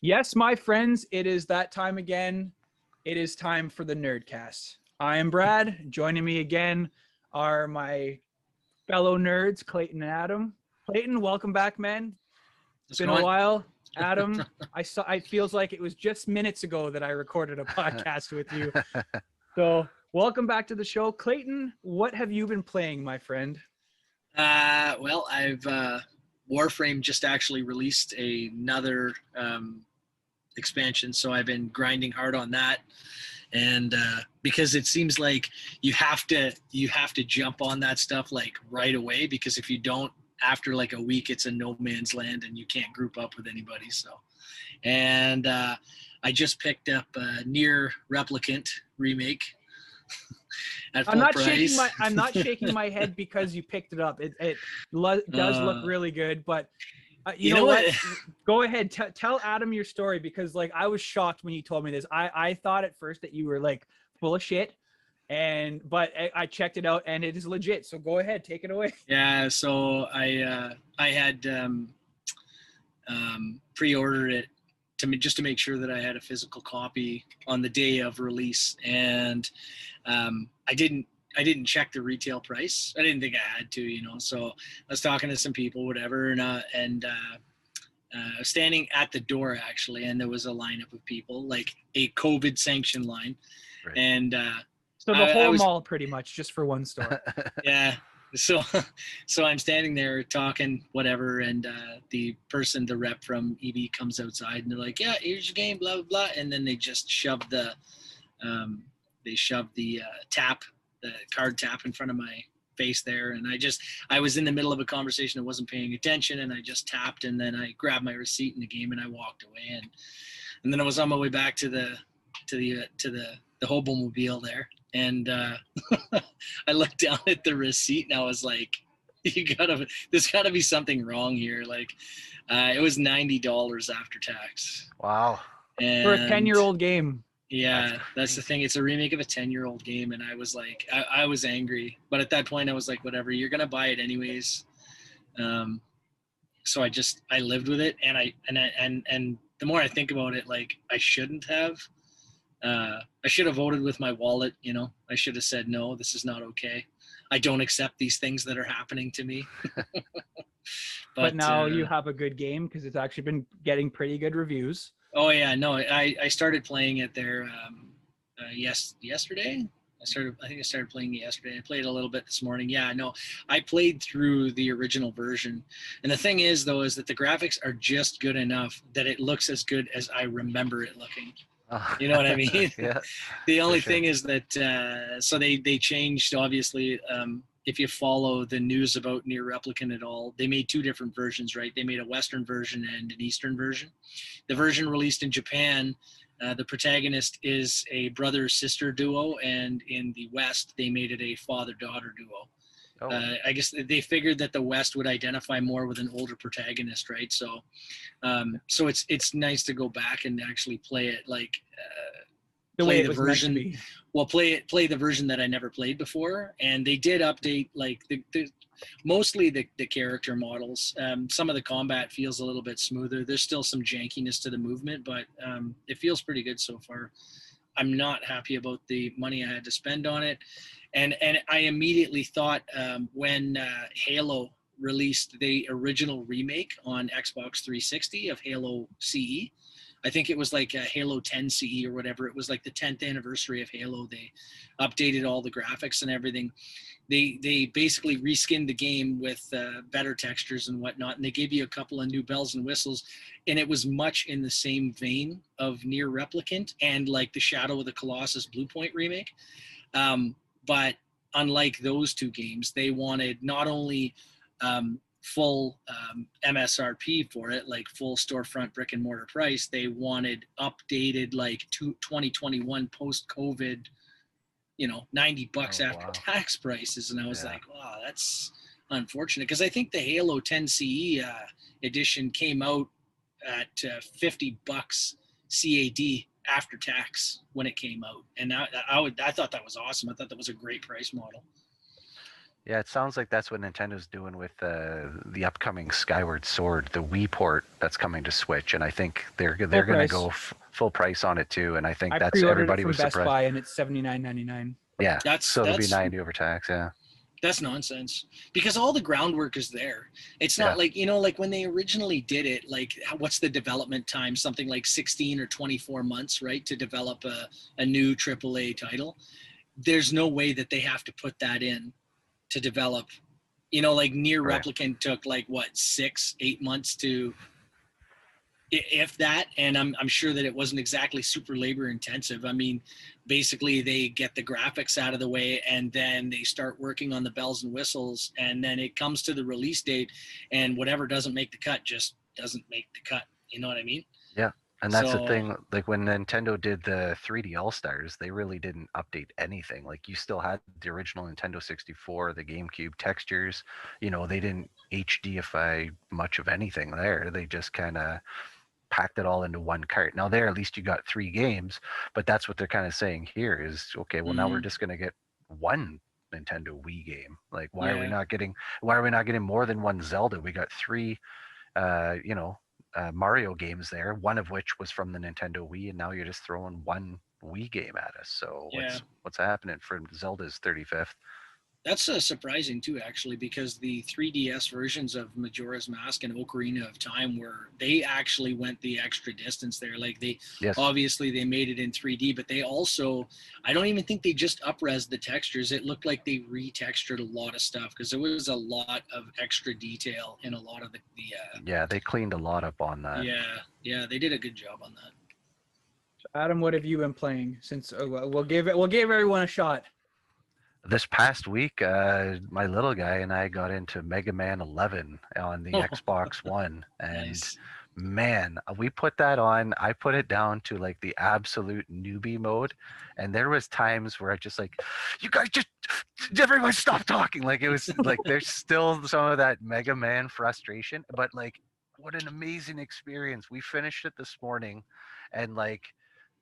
Yes, my friends, it is that time again. It is time for the NerdCast. I am Brad. Joining me again are my fellow nerds, Clayton and Adam. Clayton, welcome back, man. It's been a while. Adam, it feels like it was just minutes ago that I recorded a podcast with you. So welcome back to the show. Clayton, what have you been playing, my friend? Well, Warframe just actually released another expansion, so I've been grinding hard on that. And because it seems like you have to jump on that stuff like right away, because if you don't, after like a week, it's a no man's land and you can't group up with anybody. So, and I just picked up Nier Replicant remake. I'm not shaking my head because you picked it up. It does look really good, but you know what? Go ahead, tell Adam your story, because like I was shocked when you told me this. I thought at first that you were like full of shit, but I checked it out and it is legit. So go ahead, take it away. Yeah, so I had pre-ordered it just to make sure that I had a physical copy on the day of release, and I didn't check the retail price. I didn't think I had to, so I was talking to some people, whatever, and standing at the door actually, and there was a lineup of people, like a COVID sanctioned line. Right. And so the whole mall pretty much just for one store. Yeah. So I'm standing there talking, whatever, and the rep from EB comes outside and they're like, yeah, here's your game, blah, blah, blah. And then they just shoved the card tap in front of my face there. And I was in the middle of a conversation. I wasn't paying attention, and I just tapped, and then I grabbed my receipt in the game and I walked away. And then I was on my way back to the Hobomobile there. And I looked down at the receipt and I was like, there's gotta be something wrong here. Like, it was $90 after tax. Wow. And for a 10-year-old game. Yeah, that's the thing. It's a remake of a 10-year-old game. And I was like, I was angry, but at that point I was like, whatever, you're going to buy it anyways. So I lived with it. And the more I think about it, like, I shouldn't have. I should have voted with my wallet, I should have said, no, this is not okay. I don't accept these things that are happening to me. but now you have a good game, because it's actually been getting pretty good reviews. Oh yeah, no, I started playing it there yesterday. I think I started playing it yesterday. I played a little bit this morning. Yeah, no, I played through the original version. And the thing is, though, is that the graphics are just good enough that it looks as good as I remember it looking. You know what I mean? Yeah. The only thing is that so they changed, obviously. If you follow the news about Nier Replicant at all, they made two different versions, right? They made a Western version and an Eastern version. The version released in Japan, the protagonist is a brother-sister duo, and in the West, they made it a father-daughter duo. Oh. I guess they figured that the West would identify more with an older protagonist, right? So, so it's nice to go back and actually play it like play the version. Well, play the version that I never played before, and they did update like mostly the character models. Some of the combat feels a little bit smoother. There's still some jankiness to the movement, but it feels pretty good so far. I'm not happy about the money I had to spend on it. And I immediately thought when Halo released the original remake on Xbox 360 of Halo CE, I think it was like Halo 10 CE or whatever. It was like the 10th anniversary of Halo. They updated all the graphics and everything. They basically reskinned the game with better textures and whatnot, and they gave you a couple of new bells and whistles, and it was much in the same vein of Nier Replicant and like the Shadow of the Colossus Bluepoint remake. But unlike those two games, they wanted not only full MSRP for it, like full storefront brick and mortar price, they wanted updated like 2021 post-COVID, $90 after tax prices. And I was like, wow, that's unfortunate, because I think the Halo 10 CE edition came out at $50 CAD after tax when it came out, and I thought that was awesome. I thought that was a great price model. Yeah, it sounds like that's what Nintendo's doing with the upcoming Skyward Sword, the Wii port that's coming to Switch, and I think they're Full going to price. go full price on it too. And I think I that's pre-ordered it everybody from was Best surprised. Buy and it's $79.99. Yeah, That's so it'll be that's 90 over tax. Yeah, That's nonsense because all the groundwork is there. It's not yeah, like, like when they originally did it, like what's the development time? Something like 16 or 24 months, right? To develop a new AAA title. There's no way that they have to put that in to develop, like Near right. Replicant took like what, 6-8 months to, if that, and I'm sure that it wasn't exactly super labor intensive. I mean, basically they get the graphics out of the way and then they start working on the bells and whistles, and then it comes to the release date, and whatever doesn't make the cut just doesn't make the cut. You know what I mean? Yeah. And that's the So thing, like when Nintendo did the 3D All-Stars, they really didn't update anything. Like you still had the original Nintendo 64, the GameCube textures, they didn't HDify much of anything there. They just kind of packed it all into one cart. Now there, at least you got 3 games, but that's what they're kind of saying here is, okay, well now we're just going to get one Nintendo Wii game. Like, yeah. why are we not getting more than one Zelda? We got 3, uh, you know, Mario games there, one of which was from the Nintendo Wii, and now you're just throwing one Wii game at us. So Yeah. what's happening for Zelda's 35th? That's surprising too, actually, because the 3DS versions of Majora's Mask and Ocarina of Time they actually went the extra distance there. Like Yes. obviously they made it in 3D, but they also, I don't even think they just up-resed the textures. It looked like they retextured a lot of stuff because there was a lot of extra detail in a lot of the Yeah, they cleaned a lot up on that. yeah, they did a good job on that. Adam, what have you been playing? Since we'll give everyone a shot. This past week, my little guy and I got into Mega Man 11 on the Xbox One, and Nice. man, we put that on. I put it down to like the absolute newbie mode, and there was times where I just like, you guys just everyone stop talking. Like it was like there's still some of that Mega Man frustration, but like what an amazing experience. We finished it this morning, and like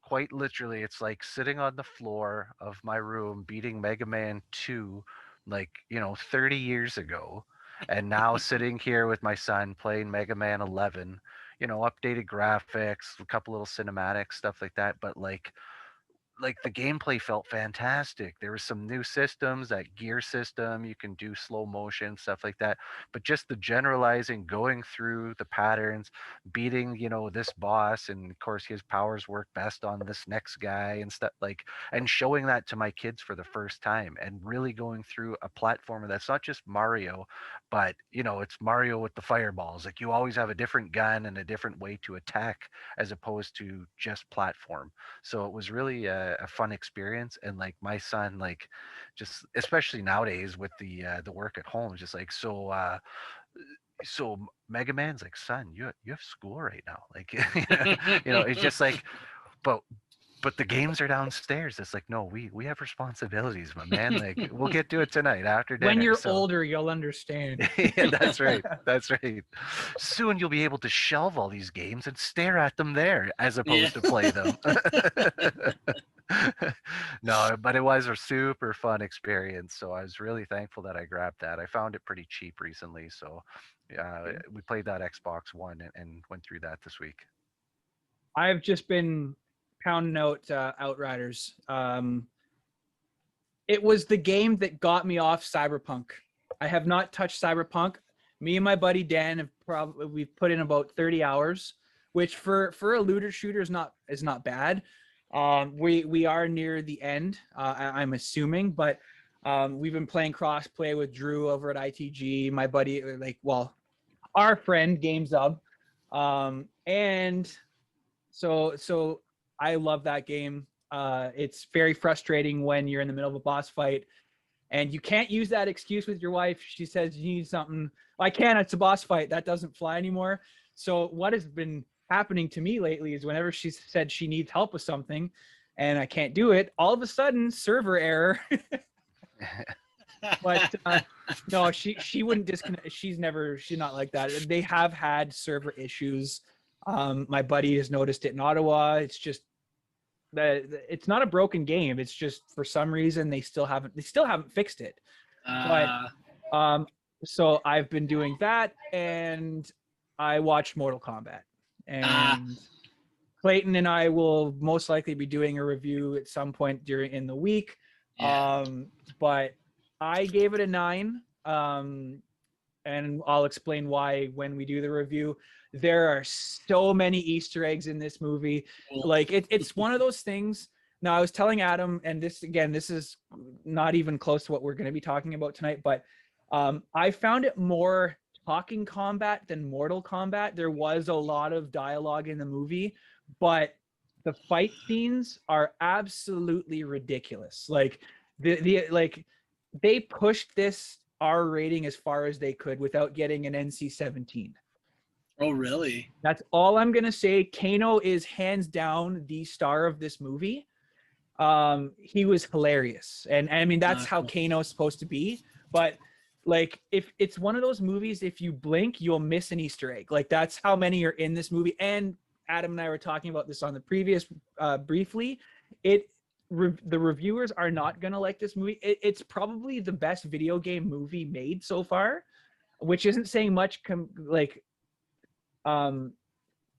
quite literally, it's like sitting on the floor of my room beating Mega Man 2 like 30 years ago, and now sitting here with my son playing Mega Man 11, updated graphics, a couple little cinematics, stuff like that, but like the gameplay felt fantastic. There was some new systems, that gear system, you can do slow motion, stuff like that. But just the generalizing, going through the patterns, beating, this boss, and of course his powers work best on this next guy and stuff like, and showing that to my kids for the first time and really going through a platformer that's not just Mario, but it's Mario with the fireballs. Like you always have a different gun and a different way to attack as opposed to just platform. So it was really a fun experience, and like my son, like just especially nowadays with the work at home, just like so Mega Man's like, son, you have school right now, like it's just like, but the games are downstairs. It's like, no, we have responsibilities, my man. Like we'll get to it tonight after dinner. When you're So older, you'll understand. yeah, that's right. That's right. Soon you'll be able to shelve all these games and stare at them there as opposed to play them. No, but it was a super fun experience. So I was really thankful that I grabbed that. I found it pretty cheap recently. So we played that Xbox One and went through that this week. I've just been pounding out Outriders. It was the game that got me off Cyberpunk. I have not touched Cyberpunk. Me and my buddy Dan we've put in about 30 hours, which for a looter shooter is not bad. We are near the end, I'm assuming, but we've been playing crossplay with Drew over at ITG, my buddy, our friend GameZub, and so I love that game. It's very frustrating when you're in the middle of a boss fight and you can't use that excuse with your wife. She says you need something. I can't. It's a boss fight. That doesn't fly anymore. So what has been happening to me lately is whenever she said she needs help with something and I can't do it, all of a sudden server error. But no, she wouldn't disconnect. She's not like that. They have had server issues. My buddy has noticed it in Ottawa. It's just it's not a broken game. It's just for some reason they still haven't fixed it. But So I've been doing that, and I watched Mortal Kombat. And Clayton and I will most likely be doing a review at some point in the week. Yeah. But I gave it a 9. And I'll explain why when we do the review. There are so many Easter eggs in this movie. Like it's one of those things. Now I was telling Adam, and this is not even close to what we're going to be talking about tonight, but I found it more talking combat than Mortal Kombat. There was a lot of dialogue in the movie, but the fight scenes are absolutely ridiculous. Like they pushed this R rating as far as they could without getting an NC-17. Oh, really? That's all I'm gonna say. Kano is hands down the star of this movie. He was hilarious, and I mean that's how Kano is supposed to be. But like, if it's one of those movies, if you blink, you'll miss an Easter egg. Like that's how many are in this movie. And Adam and I were talking about this on the previous briefly. The reviewers are not going to like this movie. It's probably the best video game movie made so far, which isn't saying much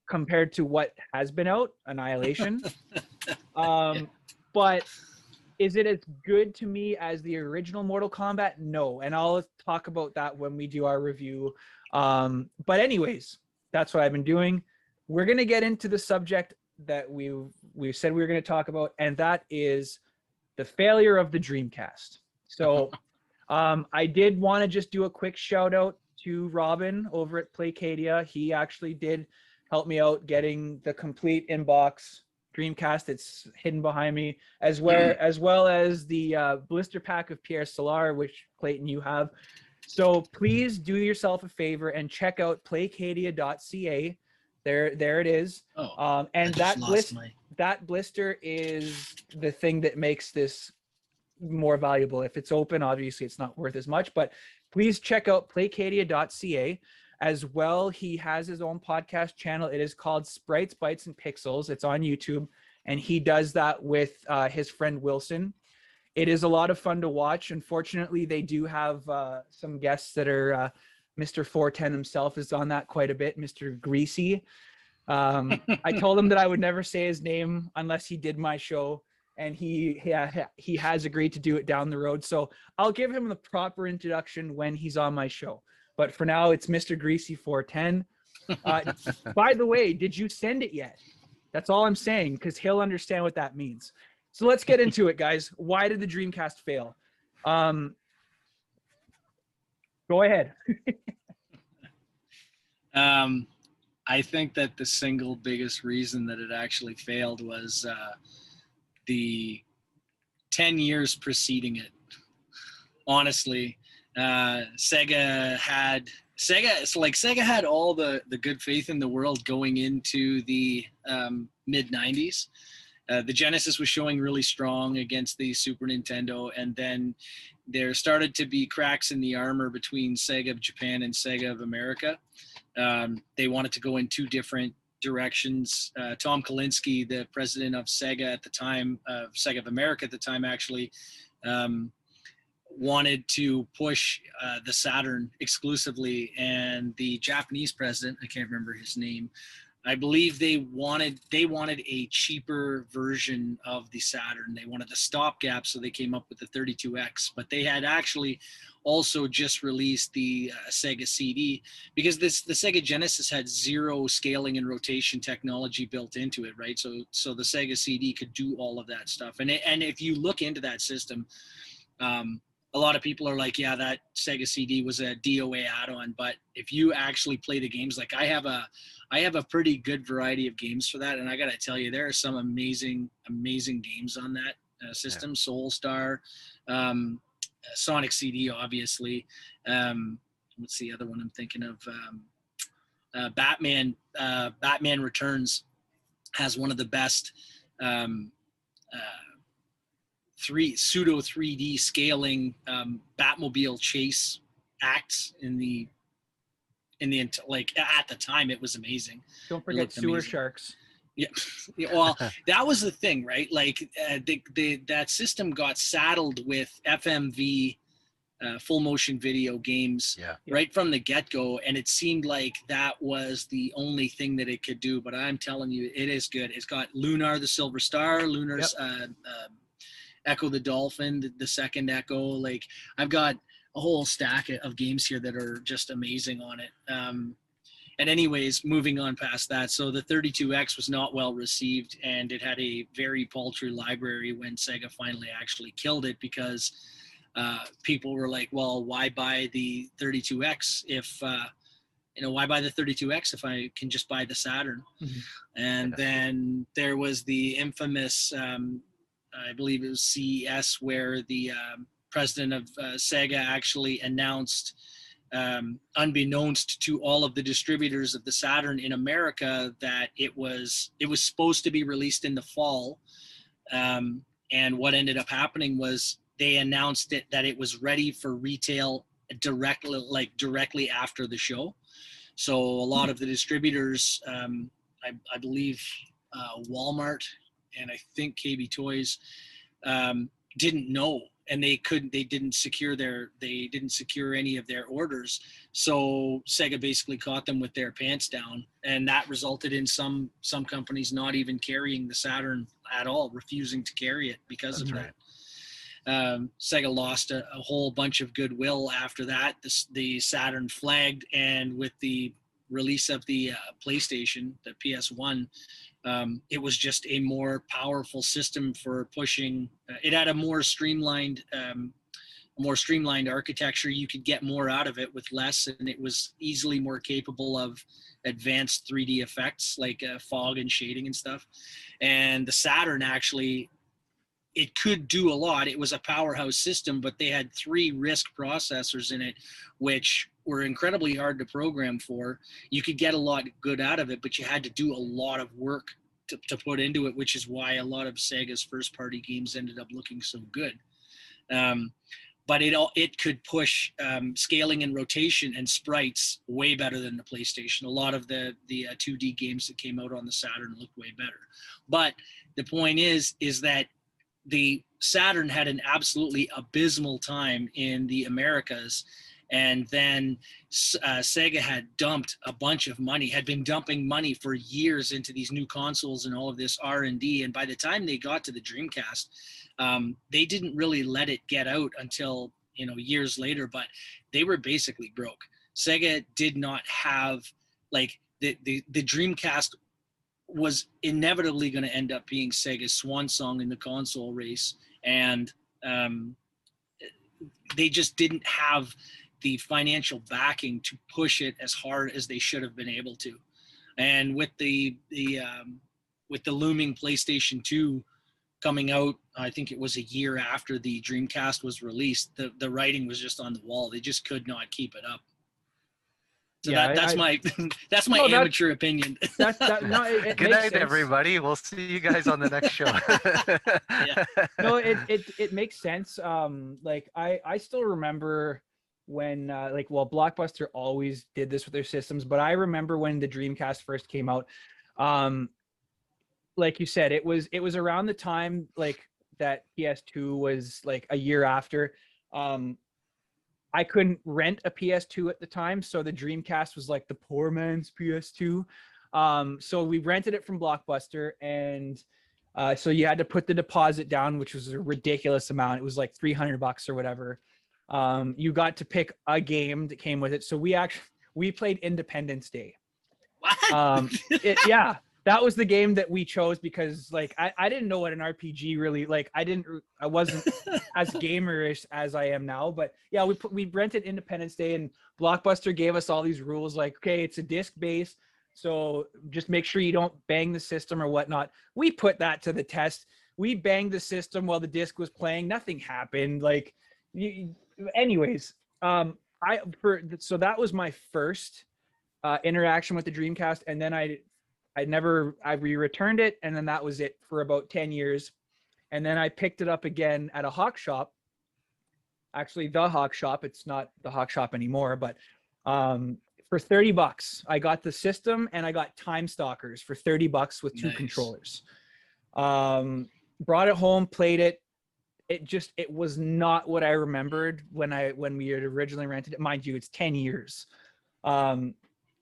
compared to what has been out, Annihilation. But is it as good to me as the original Mortal Kombat? No. And I'll talk about that when we do our review. But anyways, that's what I've been doing. We're going to get into the subject that we said we were going to talk about, and that is the failure of the Dreamcast. So I did want to just do a quick shout out to Robin over at Playcadia. He actually did help me out getting the complete inbox Dreamcast. It's hidden behind me, as well as the blister pack of Pierre Solar, which Clayton you have. So please do yourself a favor and check out playcadia.ca. There it is. And that blister is the thing that makes this more valuable. If it's open, obviously it's not worth as much, but please check out playcadia.ca. As well, he has his own podcast channel. It is called Sprites, Bytes, and Pixels. It's on YouTube, and he does that with his friend Wilson. It is a lot of fun to watch. Unfortunately, they do have some guests that are Mr. 410 himself is on that quite a bit, Mr. Greasy. I told him that I would never say his name unless he did my show, and he has agreed to do it down the road. So I'll give him the proper introduction when he's on my show. But for now, it's Mr. Greasy 410. By the way, did you send it yet? That's all I'm saying, because he'll understand what that means. So let's get into it, guys. Why did the Dreamcast fail? Go ahead. I think that the single biggest reason that it actually failed was the 10 years preceding it. Honestly, Sega had all the good faith in the world going into the mid 90s. The Genesis was showing really strong against the Super Nintendo, and then there started to be cracks in the armor between Sega Japan and Sega of America. They wanted to go in two different directions. Tom Kalinske, the president of Sega at the time, Sega of America at the time, actually wanted to push the Saturn exclusively, and the Japanese president, I can't remember his name, I believe they wanted a cheaper version of the Saturn. They wanted a stopgap, so they came up with the 32X. But they had actually also just released the Sega CD, because the Sega Genesis had zero scaling and rotation technology built into it, right? So the Sega CD could do all of that stuff. And if you look into that system, a lot of people are like, yeah, that Sega CD was a DOA add-on. But if you actually play the games, like I have a pretty good variety of games for that, and I gotta tell you, there are some amazing games on that system. Yeah. Soul Star, Sonic CD, obviously. What's the other one I'm thinking of? Batman Returns has one of the best pseudo 3D scaling Batmobile chase acts in the like at the time. It was amazing. Don't forget Sewer Sharks. Yeah, well, that was the thing, right? Like that system got saddled with FMV full motion video games Yeah. right from the get-go, and it seemed like that was the only thing that it could do. But I'm telling you, it is good. It's got Lunar the Silver Star, Lunar's Echo the Dolphin, the second Echo. Like, I've got a whole stack of games here that are just amazing on it. And anyways, moving on past that, so the 32X was not well received, and it had a very paltry library when Sega finally actually killed it, because people were like, well, why buy the 32X if why buy the 32X if I can just buy the Saturn? Mhm. And then there was the infamous I believe it was CES, where the president of Sega actually announced, unbeknownst to all of the distributors of the Saturn in America, that it was supposed to be released in the fall. And what ended up happening was they announced that it was ready for retail directly after the show. So a lot of the distributors, I believe Walmart and I think KB Toys, didn't know, and they didn't secure any of their orders. So Sega basically caught them with their pants down, and that resulted in some companies not even carrying the Saturn at all, refusing to carry it because of that. Sega lost a whole bunch of goodwill after that. The Saturn flagged, and with the release of the PlayStation, the PS1, it was just a more powerful system for pushing. It had a more streamlined architecture. You could get more out of it with less, and it was easily more capable of advanced 3D effects like fog and shading and stuff. And the Saturn actually, it could do a lot. It was a powerhouse system, but they had 3 RISC processors in it, which were incredibly hard to program for. You could get a lot good out of it, but you had to do a lot of work to put into it, which is why a lot of Sega's first party games ended up looking so good. But it could push scaling and rotation and sprites way better than the PlayStation. A lot of the 2D games that came out on the Saturn looked way better. But the point is that the Saturn had an absolutely abysmal time in the Americas, and then Sega had been dumping money for years into these new consoles and all of this R&D, and by the time they got to the Dreamcast, they didn't really let it get out until years later, but they were basically broke. Sega did not have, like, the Dreamcast was inevitably going to end up being Sega's swan song in the console race, and they just didn't have the financial backing to push it as hard as they should have been able to. And with the looming PlayStation 2 coming out, I think it was a year after the Dreamcast was released, the writing was just on the wall. They just could not keep it up. So Yeah, that's my amateur opinion. Good Good night, everybody. We'll see you guys on the next show. Yeah. No, it makes sense. Like I still remember when Blockbuster always did this with their systems, but I remember when the Dreamcast first came out. Like you said, it was around the time like that PS2 was like a year after. I couldn't rent a PS2 at the time, so the Dreamcast was like the poor man's PS2. So we rented it from Blockbuster, and so you had to put the deposit down, which was a ridiculous amount. It was like $300 or whatever. You got to pick a game that came with it. So we played Independence Day. What? Yeah. That was the game that we chose because like I didn't know what an RPG really like. I wasn't as gamerish as I am now. But yeah, we rented Independence Day, and Blockbuster gave us all these rules like, okay, it's a disc base, so just make sure you don't bang the system or whatnot. We put that to the test. We banged the system while the disc was playing. Nothing happened. Like, anyways, so that was my first interaction with the Dreamcast, and then I returned it, and then that was it for about 10 years. And then I picked it up again at a Hawk Shop. Actually, the Hawk Shop. It's not the Hawk Shop anymore, but for $30, I got the system and I got Time Stalkers for $30 with 2 Nice. controllers. Brought it home, played it. it was not what I remembered when we had originally rented it. Mind you, it's 10 years.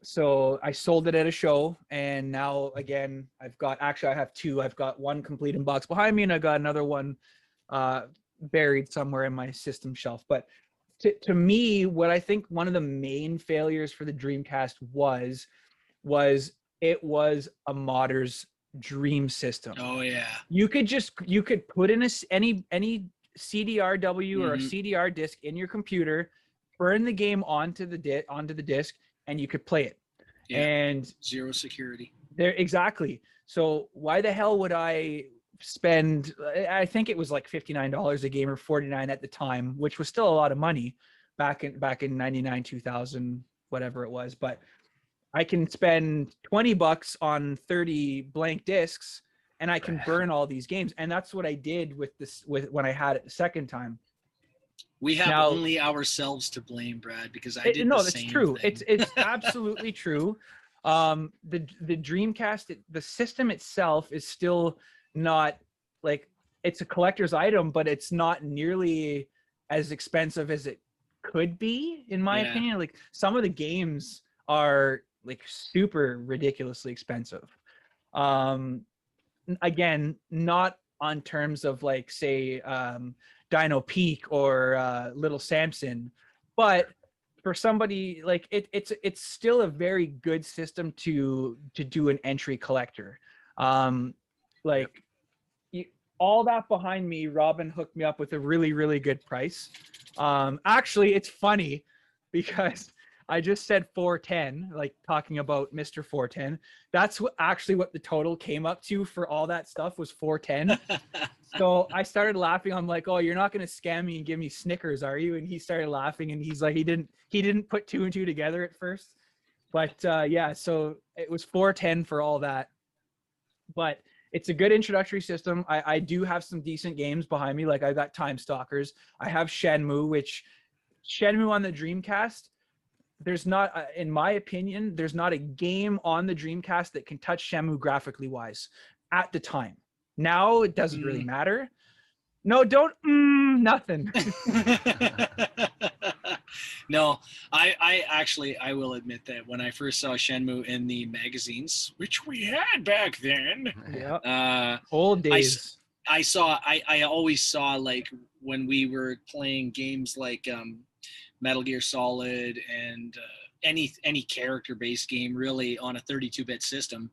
So I sold it at a show, and now again I have two. I've got one complete in box behind me, and I got another one buried somewhere in my system shelf. But to me, what I think one of the main failures for the Dreamcast was it was a modder's dream system. Oh yeah. You could put in any CDRW or a Mhm. CDR disc in your computer, burn the game onto the disc, and you could play it. Yeah. And Zero security. there exactly. So why the hell would I spend? I think it was like $59 a game or $49 at the time, which was still a lot of money back in 99, 2000, whatever it was. But I can spend $20 on 30 blank discs, and I can burn all these games. And that's what I did with when I had it the second time. We have Now- only ourselves to blame, Brad, because I did No, the that's same true. thing. It's absolutely true. The Dreamcast, the system itself is still not like, it's a collector's item, but it's not nearly as expensive as it could be, in my Yeah. opinion. Like, some of the games are like super ridiculously expensive. Again, not on terms of like, say, Dino Peak or Little Samson, but for somebody like it's still a very good system to do an entry collector. Like, all that behind me, Robin hooked me up with a really, really good price. Actually, it's funny because I just said 410, like talking about Mr. 410. That's actually what the total came up to for all that stuff was 410. So I started laughing. I'm like, "Oh, you're not going to scam me and give me Snickers, are you?" And he started laughing, and he's like, he didn't put two and two together at first. But yeah, so it was 410 for all that. But it's a good introductory system. I do have some decent games behind me. Like, I got Time Stalkers. I have Shenmue on the Dreamcast. There's not, in my opinion, there's not a game on the Dreamcast that can touch Shenmue graphically wise at the time. Now it doesn't really matter. No, don't nothing. No, I actually, I will admit that when I first saw Shenmue in the magazines, which we had back then, Yeah. Old days. I always saw, like, when we were playing games like Metal Gear Solid and any character-based game really on a 32-bit system,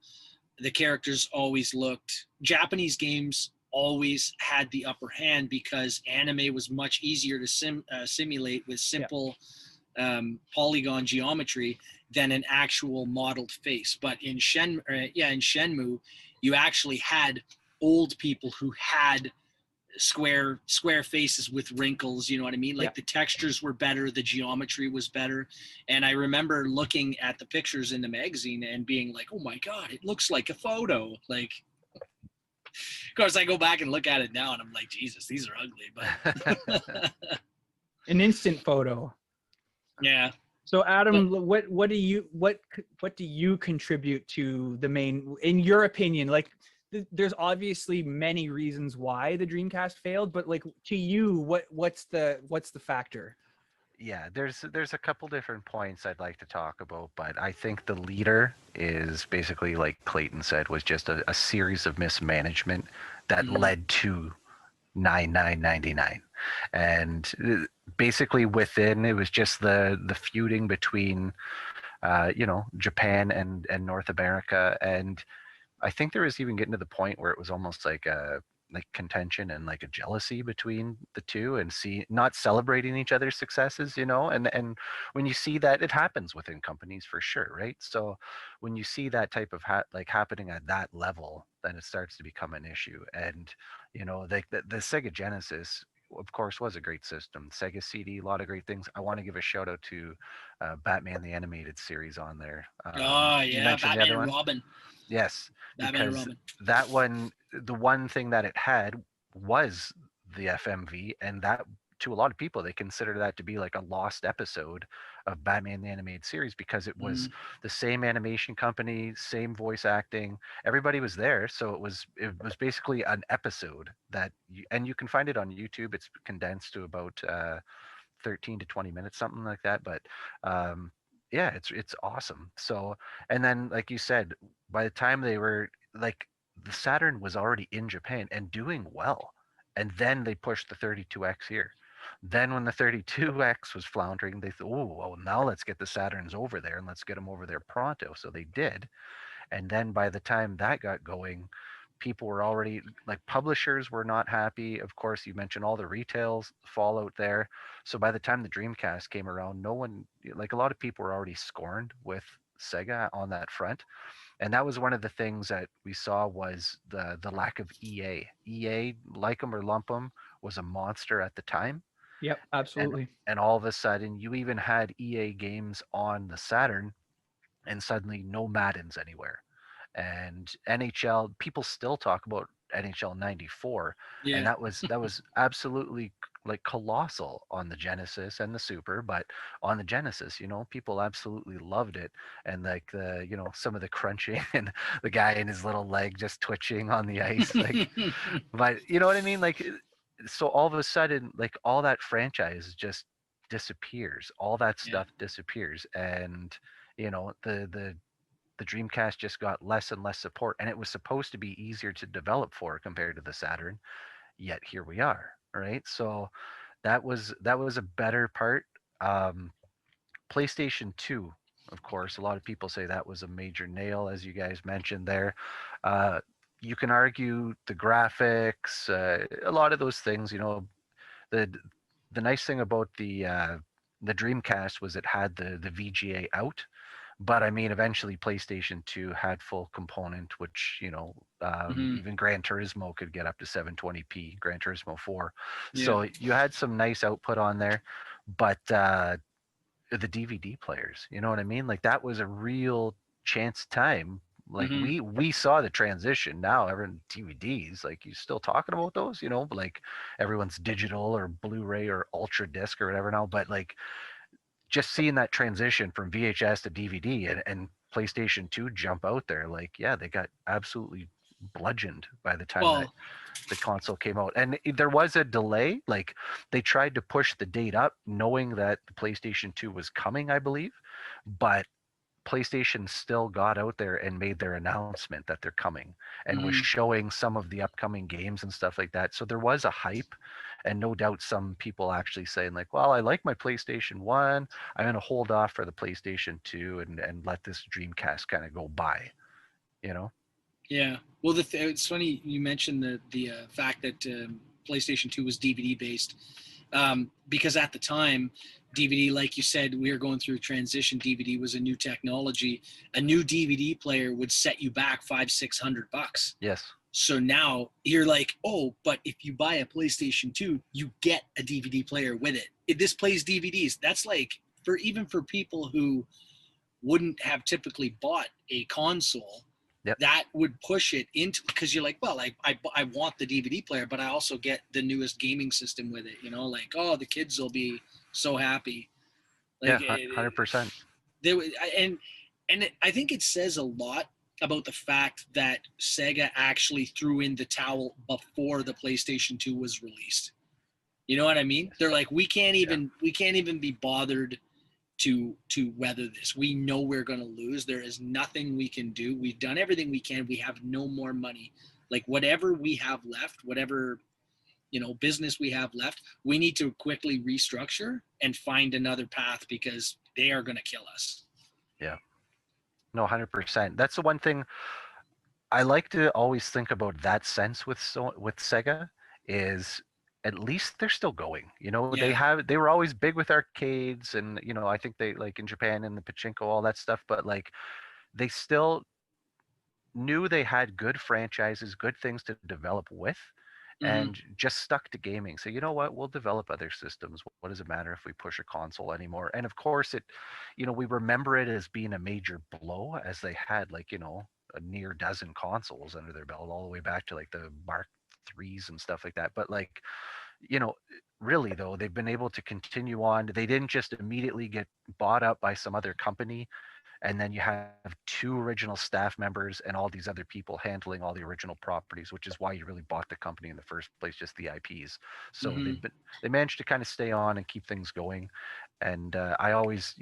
the characters always looked, Japanese games always had the upper hand because anime was much easier to simulate with simple polygon geometry than an actual modeled face. But in Shenmue, you actually had old people who had square faces with wrinkles, you know what I mean? Like, the textures were better, the geometry was better. And I remember looking at the pictures in the magazine and being like, oh my God, it looks like a photo. Like, of course, I go back and look at it now and I'm like, Jesus, these are ugly. But An instant photo. Yeah. So Adam, what do you contribute to the main, in your opinion? Like, there's obviously many reasons why the Dreamcast failed, but like, to you, what's the factor? Yeah, there's a couple different points I'd like to talk about, but I think the leader is basically, like Clayton said, was just a series of mismanagement that led to 9999. And basically within, it was just the feuding between Japan and North America. And I think there was even getting to the point where it was almost like a contention and like a jealousy between the two, and not celebrating each other's successes, and when you see that, it happens within companies for sure, right? So when you see that type of happening at that level, then it starts to become an issue. And the Sega Genesis, of course, was a great system. Sega CD, a lot of great things. I want to give a shout out to Batman the Animated Series on there. Batman and Robin. Yes, Batman and because Robin. that one, the one thing that it had was the FMV, and that to a lot of people, they consider that to be like a lost episode of Batman the Animated Series, because it was Mm. the same animation company, same voice acting, everybody was there. So it was basically an episode that and you can find it on YouTube. It's condensed to about 13 to 20 minutes, something like that. But um, yeah, it's awesome. So, and then like you said, by the time they were like, the Saturn was already in Japan and doing well, and then they pushed the 32X here. Then when the 32X was floundering, they thought, oh, well, now let's get the Saturns over there and let's get them over there pronto. So they did. And then by the time that got going, people were already like, publishers were not happy. Of course, you mentioned all the retails fallout there. So by the time the Dreamcast came around, no one, like, a lot of people were already scorned with Sega on that front. And that was one of the things that we saw, was the lack of EA. EA, like them or lump them, was a monster at the time. Yep, And absolutely. and all of a sudden, you even had EA games on the Saturn, and suddenly no Maddens anywhere. And NHL, people still talk about NHL 94, and Yeah. that was absolutely like colossal on the Genesis and the Super. But on the Genesis, people absolutely loved it. And like, some of the crunching and the guy in his little leg just twitching on the ice, like, but you know what I mean? Like, so all of a sudden, like, all that franchise just disappears. All that Yeah. stuff disappears. And the Dreamcast just got less and less support, and it was supposed to be easier to develop for compared to the Saturn. Yet here we are, right? So that was a better part. Um, PlayStation 2, of course, a lot of people say that was a major nail, as you guys mentioned there. Uh, you can argue the graphics, a lot of those things. The the nice thing about the Dreamcast was it had the VGA out, but I mean, eventually PlayStation 2 had full component, which, Hmm. even Gran Turismo could get up to 720p, Gran Turismo 4. Yeah. So you had some nice output on there, but the DVD players, you know what I mean? Like, that was a real chance time. Like, Hmm. we saw the transition. Now everyone DVDs, like, you still talking about those, like, everyone's digital or Blu-ray or Ultra Disc or whatever now. But like, just seeing that transition from VHS to DVD, and PlayStation 2 jump out there, like, yeah, they got absolutely bludgeoned by the time that Well, the console came out. And there was a delay. Like, they tried to push the date up knowing that the PlayStation 2 was coming, I believe, but PlayStation still got out there and made their announcement that they're coming, and was mhm. showing some of the upcoming games and stuff like that. So there was a hype, and no doubt some people actually saying, like, well, I like my PlayStation 1. I'm going to hold off for the PlayStation 2 and let this Dreamcast kind of go by, you know? Yeah. Well, it's funny you mentioned the fact that PlayStation 2 was DVD based, because at the time, DVD, like you said, we were going through a transition. DVD was a new technology. A new DVD player would set you back $500-600. Yes. So now you're like, oh, but if you buy a PlayStation 2, you get a DVD player with it. If this plays DVDs. That's like, for people who wouldn't have typically bought a console, Yep. that would push it into, because you're like, well, I want the DVD player, but I also get the newest gaming system with it. Like, oh, the kids will be so happy. Yeah, Like, 100%. there I think it says a lot about the fact that Sega actually threw in the towel before the PlayStation 2 was released. You know what I mean? They're like, we can't even be bothered to weather this. We know we're going to lose. There is nothing we can do. We've done everything we can. We have no more money. Like, whatever we have left, whatever business we have left, we need to quickly restructure and find another path, because they are going to kill us. Yeah. No, 100%. That's the one thing I like to always think about, that sense with Sega, is at least they're still going. Yeah. They were always big with arcades, and I think they, like, in Japan and the pachinko, all that stuff, but like, they still knew they had good franchises, good things to develop with, Mm-hmm. and just stuck to gaming. So, you know what, we'll develop other systems. What does it matter if we push a console anymore? And of course, we remember it as being a major blow, as they had, like, a near dozen consoles under their belt, all the way back to like the Mark threes and stuff like that. But like, you know, really though, they've been able to continue on. They didn't just immediately get bought up by some other company, and then you have two original staff members and all these other people handling all the original properties, which is why you really bought the company in the first place, just the IPs. So Mm-hmm. they managed to kind of stay on and keep things going, and I always,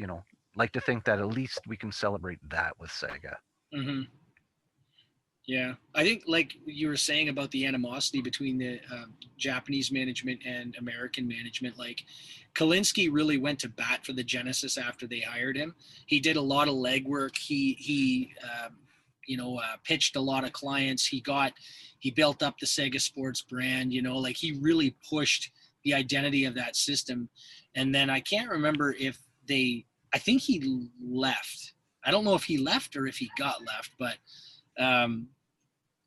like to think that at least we can celebrate that with Sega. Mm-hmm. Yeah, I think like you were saying about the animosity between the Japanese management and American management, like Kalinsky really went to bat for the Genesis after they hired him. He did a lot of legwork. He pitched a lot of clients. He built up the Sega Sports brand. Like he really pushed the identity of that system. And then I can't remember if I think he left. I don't know if he left or if he got left, but.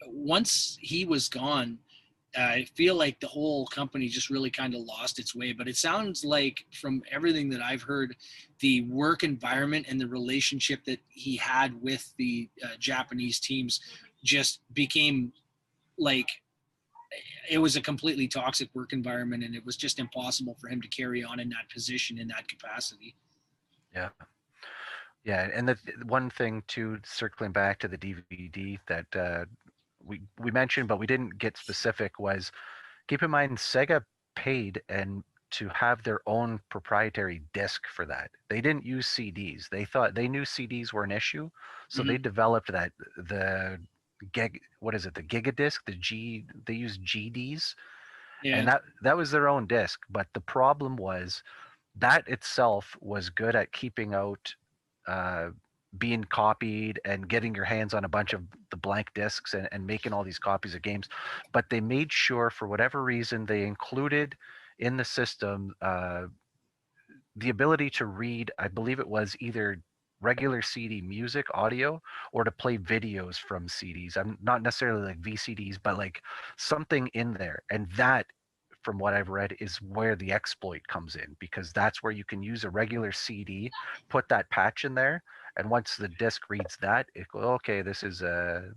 Once he was gone, I feel like the whole company just really kind of lost its way. But it sounds like from everything that I've heard, the work environment and the relationship that he had with the Japanese teams just became like it was a completely toxic work environment, and it was just impossible for him to carry on in that position, in that capacity. Yeah. Yeah, and the one thing too, circling back to the DVD that we mentioned, but we didn't get specific, was keep in mind Sega paid and to have their own proprietary disc for that. They didn't use CDs. They knew CDs were an issue, so they developed the what is it, the Gigadisc, they use GDs, Yeah. and that was their own disc. But the problem was that itself was good at keeping out uh, being copied and getting your hands on a bunch of the blank discs and making all these copies of games. But they made sure, for whatever reason, they included in the system the ability to read, I believe it was either regular CD music audio or to play videos from CDs. I'm not necessarily like VCDs, but like something in there. And that, from what I've read, is where the exploit comes in, because that's where you can use a regular CD, put that patch in there, and once the disc reads that, it goes, okay, this is a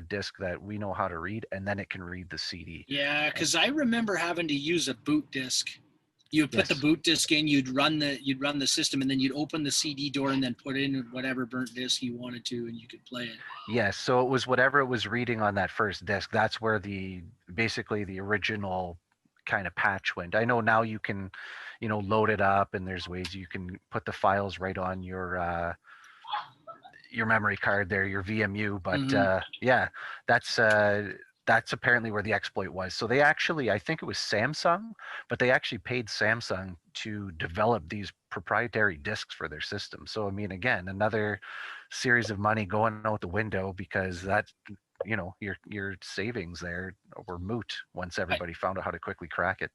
disc that we know how to read, and then it can read the CD. Yeah, because I remember having to use a boot disc. You would put the Yes. boot disc in, you'd run the system, and then you'd open the CD door and then put in whatever burnt disc you wanted to, and you could play it. Yes, so it was whatever it was reading on that first disc. That's where basically the original kind of patch went. I know now you can, load it up, and there's ways you can put the files right on your memory card there, your VMU. But yeah, that's apparently where the exploit was. So they actually, I think it was Samsung, but they actually paid Samsung to develop these proprietary discs for their system. So I mean, again, another series of money going out the window, because that, your savings there were moot once everybody found out how to quickly crack it.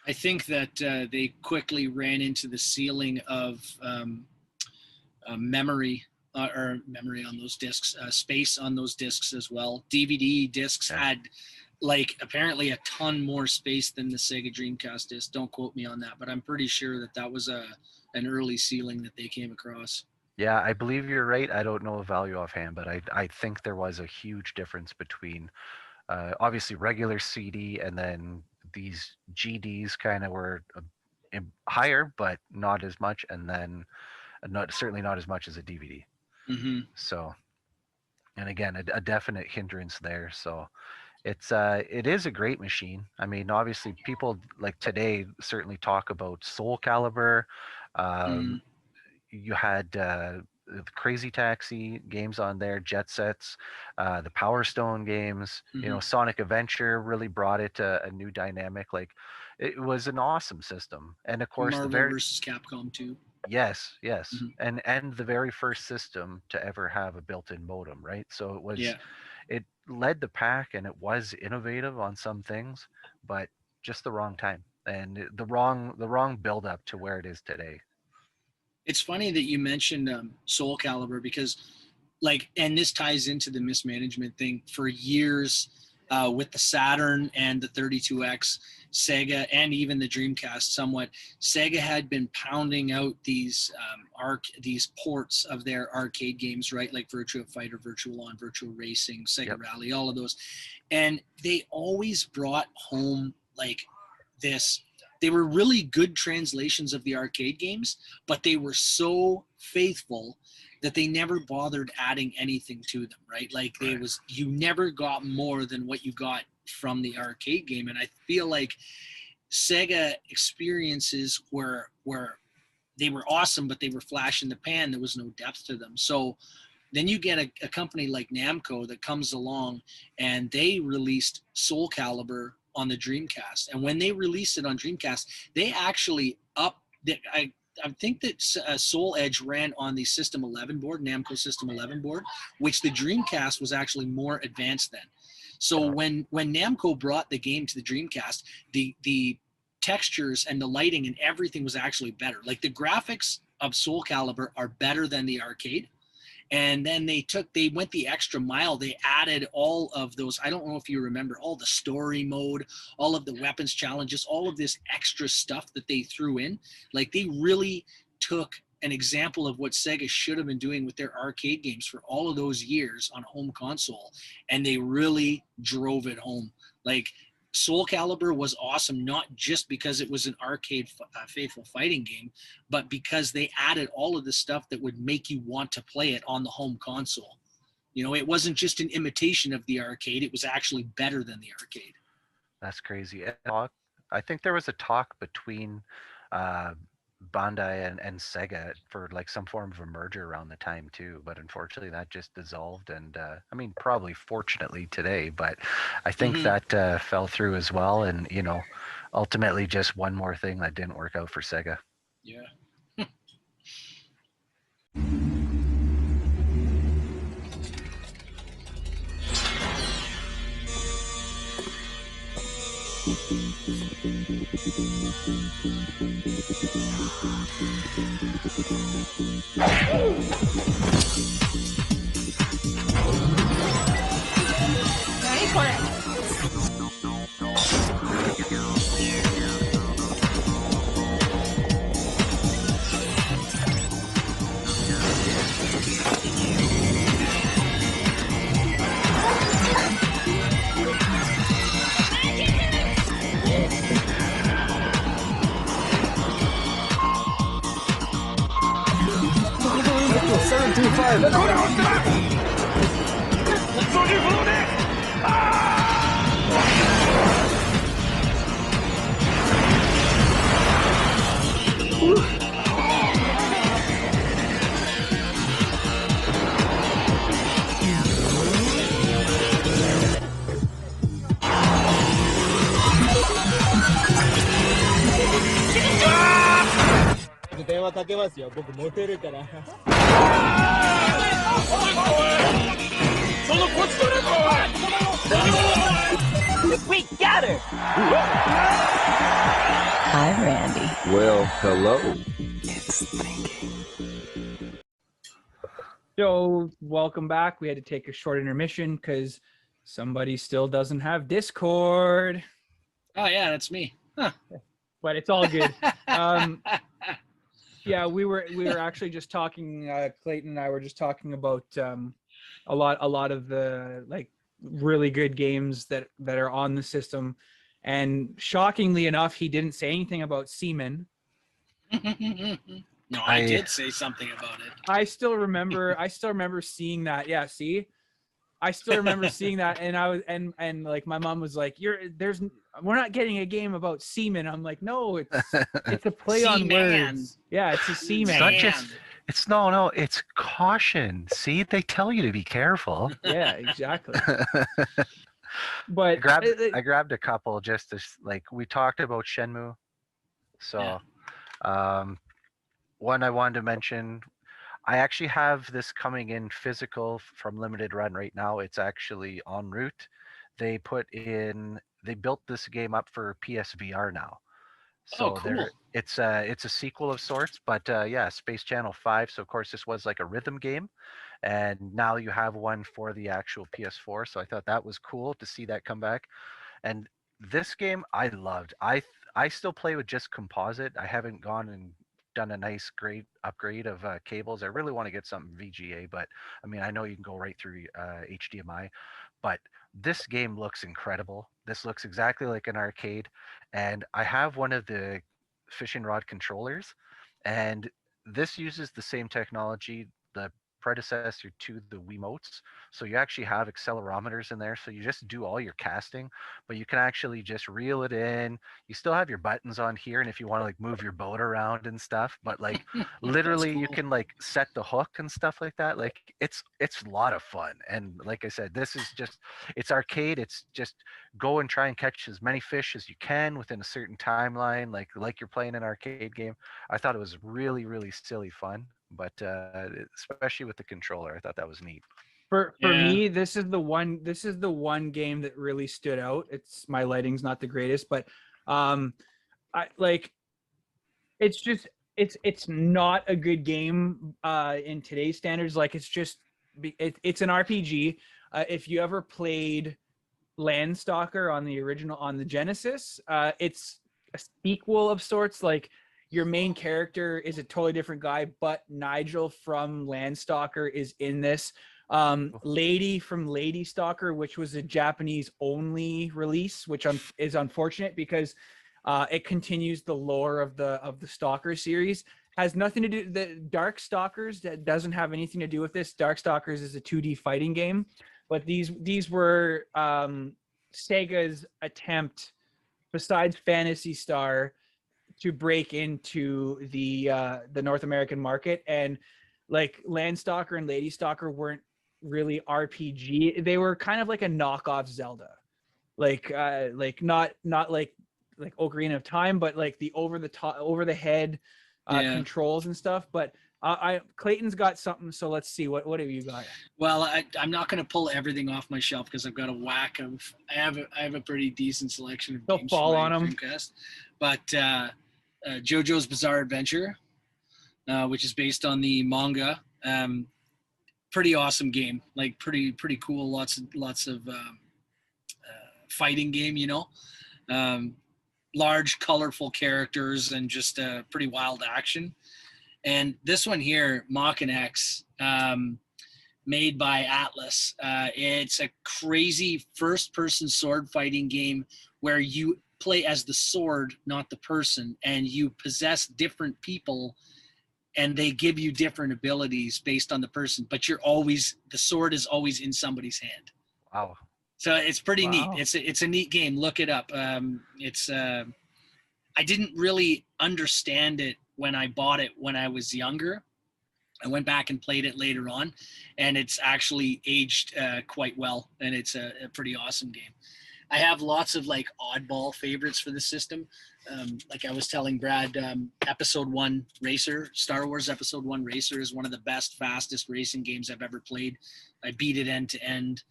I think that they quickly ran into the ceiling of memory on those discs, space on those discs as well. DVD discs had like apparently a ton more space than the Sega Dreamcast disc. Don't quote me on that, but I'm pretty sure that was an early ceiling that they came across. Yeah, I believe you're right. I don't know a value offhand, but I think there was a huge difference between obviously regular CD, and then these GDs kind of were higher, but not as much, and then certainly not as much as a DVD. Mm-hmm. So, and again, a definite hindrance there. So it is a great machine. I mean, obviously people like today certainly talk about Soul Calibur. You had the Crazy Taxi games on there, Jet Sets, the Power Stone games. Sonic Adventure really brought it a new dynamic. Like, it was an awesome system, and of course Marvel versus Capcom 2. Yes, and the very first system to ever have a built-in modem, right? So it was, it led the pack, and it was innovative on some things, but just the wrong time and the wrong build up to where it is today. It's funny that you mentioned Soul Calibur, because and this ties into the mismanagement thing. For years with the Saturn and the 32X, Sega, and even the Dreamcast somewhat, Sega had been pounding out these ports of their arcade games, right? Like Virtua Fighter, Virtual On, Virtual Racing, Sega Rally, all of those. And they always brought home this. They were really good translations of the arcade games, but they were so faithful that they never bothered adding anything to them, right? Like you never got more than what you got from the arcade game. And I feel like Sega experiences where they were awesome, but they were flash in the pan. There was no depth to them. So then you get a company like Namco that comes along and they released Soul Calibur on the Dreamcast. And when they released it on Dreamcast, they actually I think that Soul Edge ran on the System 11 board, Namco System 11 board, which the Dreamcast was actually more advanced than. So when Namco brought the game to the Dreamcast, the textures and the lighting and everything was actually better. Like the graphics of Soul Calibur are better than the arcade. And then they went the extra mile. They added all of those. I don't know if you remember all the story mode, all of the weapons challenges, all of this extra stuff that they threw in. Like they really took an example of what Sega should have been doing with their arcade games for all of those years on home console. And they really drove it home. Like Soul Calibur was awesome, not just because it was an arcade faithful fighting game, but because they added all of the stuff that would make you want to play it on the home console. You know, it wasn't just an imitation of the arcade. It was actually better than the arcade. That's crazy. I think there was a talk between Bandai and Sega for like some form of a merger around the time too, but unfortunately that just dissolved. And I mean, probably fortunately today, but I think that fell through as well. And you know, ultimately just one more thing that didn't work out for Sega. Yeah. We got her! Hi, Randy. Well, hello. It's thinking. So, welcome back. We had to take a short intermission because somebody still doesn't have Discord. Oh yeah, that's me. Huh. But it's all good. Yeah, we were actually just talking. Clayton and I were just talking about a lot of the like really good games that are on the system, and shockingly enough, he didn't say anything about Seaman. No, I did say something about it. I still remember seeing that. Yeah, see, I still remember seeing that, and I was and like my mom was like, we're not getting a game about semen. I'm like, no, it's a play on words. Yeah, it's a semen. It's not just it's caution. See, they tell you to be careful. Yeah, exactly. But I grabbed a couple just to like we talked about Shenmue. So one I wanted to mention, I actually have this coming in physical from Limited Run right now. It's actually en route. They built this game up for PSVR now. So cool. It's a sequel of sorts, but yeah, Space Channel 5. So of course this was like a rhythm game, and now you have one for the actual PS4. So I thought that was cool to see that come back. And this game I loved. I still play with just composite. I haven't gone and done a nice great upgrade of cables. I really want to get something VGA, but I mean I know you can go right through HDMI. But this game looks incredible. This looks exactly like an arcade, and I have one of the fishing rod controllers, and this uses the same technology, the predecessor to the Wiimotes. So you actually have accelerometers in there, so you just do all your casting, but you can actually just reel it in. You still have your buttons on here, and if you want to like move your boat around and stuff, but like That's literally you cool. can like set the hook and stuff like that. Like it's a lot of fun. And like I said, this is just it's arcade. It's just go and try and catch as many fish as you can within a certain timeline, like you're playing an arcade game. I thought it was really really silly fun, but especially with the controller, I thought that was neat. For Yeah. me, this is the one game that really stood out. It's my lighting's not the greatest, but I like it's just it's not a good game in today's standards. Like it's an RPG. If you ever played Landstalker on the original on the Genesis, it's a sequel of sorts. Like your main character is a totally different guy, but Nigel from Landstalker is in this. Lady from Lady Stalker, which was a Japanese only release, which is unfortunate because it continues the lore of the Stalker series. Has nothing to do the Dark Stalkers, that doesn't have anything to do with this. Dark Stalkers is a 2D fighting game, but these were Sega's attempt, besides Phantasy Star, to break into the North American market. And like Landstalker and Lady Stalker weren't really RPG. They were kind of like a knockoff Zelda. Like not like Ocarina of Time, but like the over the head Yeah. controls and stuff. But Clayton's got something, so let's see what have you got? Well, I'm not going to pull everything off my shelf because I've got a whack of. I have a pretty decent selection of Don't games fall for my on 'em. Dreamcast. But JoJo's Bizarre Adventure, which is based on the manga, pretty awesome game. Like pretty cool. Lots of fighting game. Large, colorful characters and just pretty wild action. And this one here, Mach X, made by Atlas. It's a crazy first-person sword fighting game where you play as the sword, not the person, and you possess different people, and they give you different abilities based on the person. But the sword is always in somebody's hand. Wow. So it's pretty Wow. neat. It's a neat game. Look it up. I didn't really understand it when I bought it when I was younger. I went back and played it later on, and it's actually aged quite well, and it's a pretty awesome game. I have lots of like oddball favorites for the system. Like I was telling Brad, Episode 1 Racer, Star Wars Episode 1 Racer is one of the best, fastest racing games I've ever played. I beat it end to end.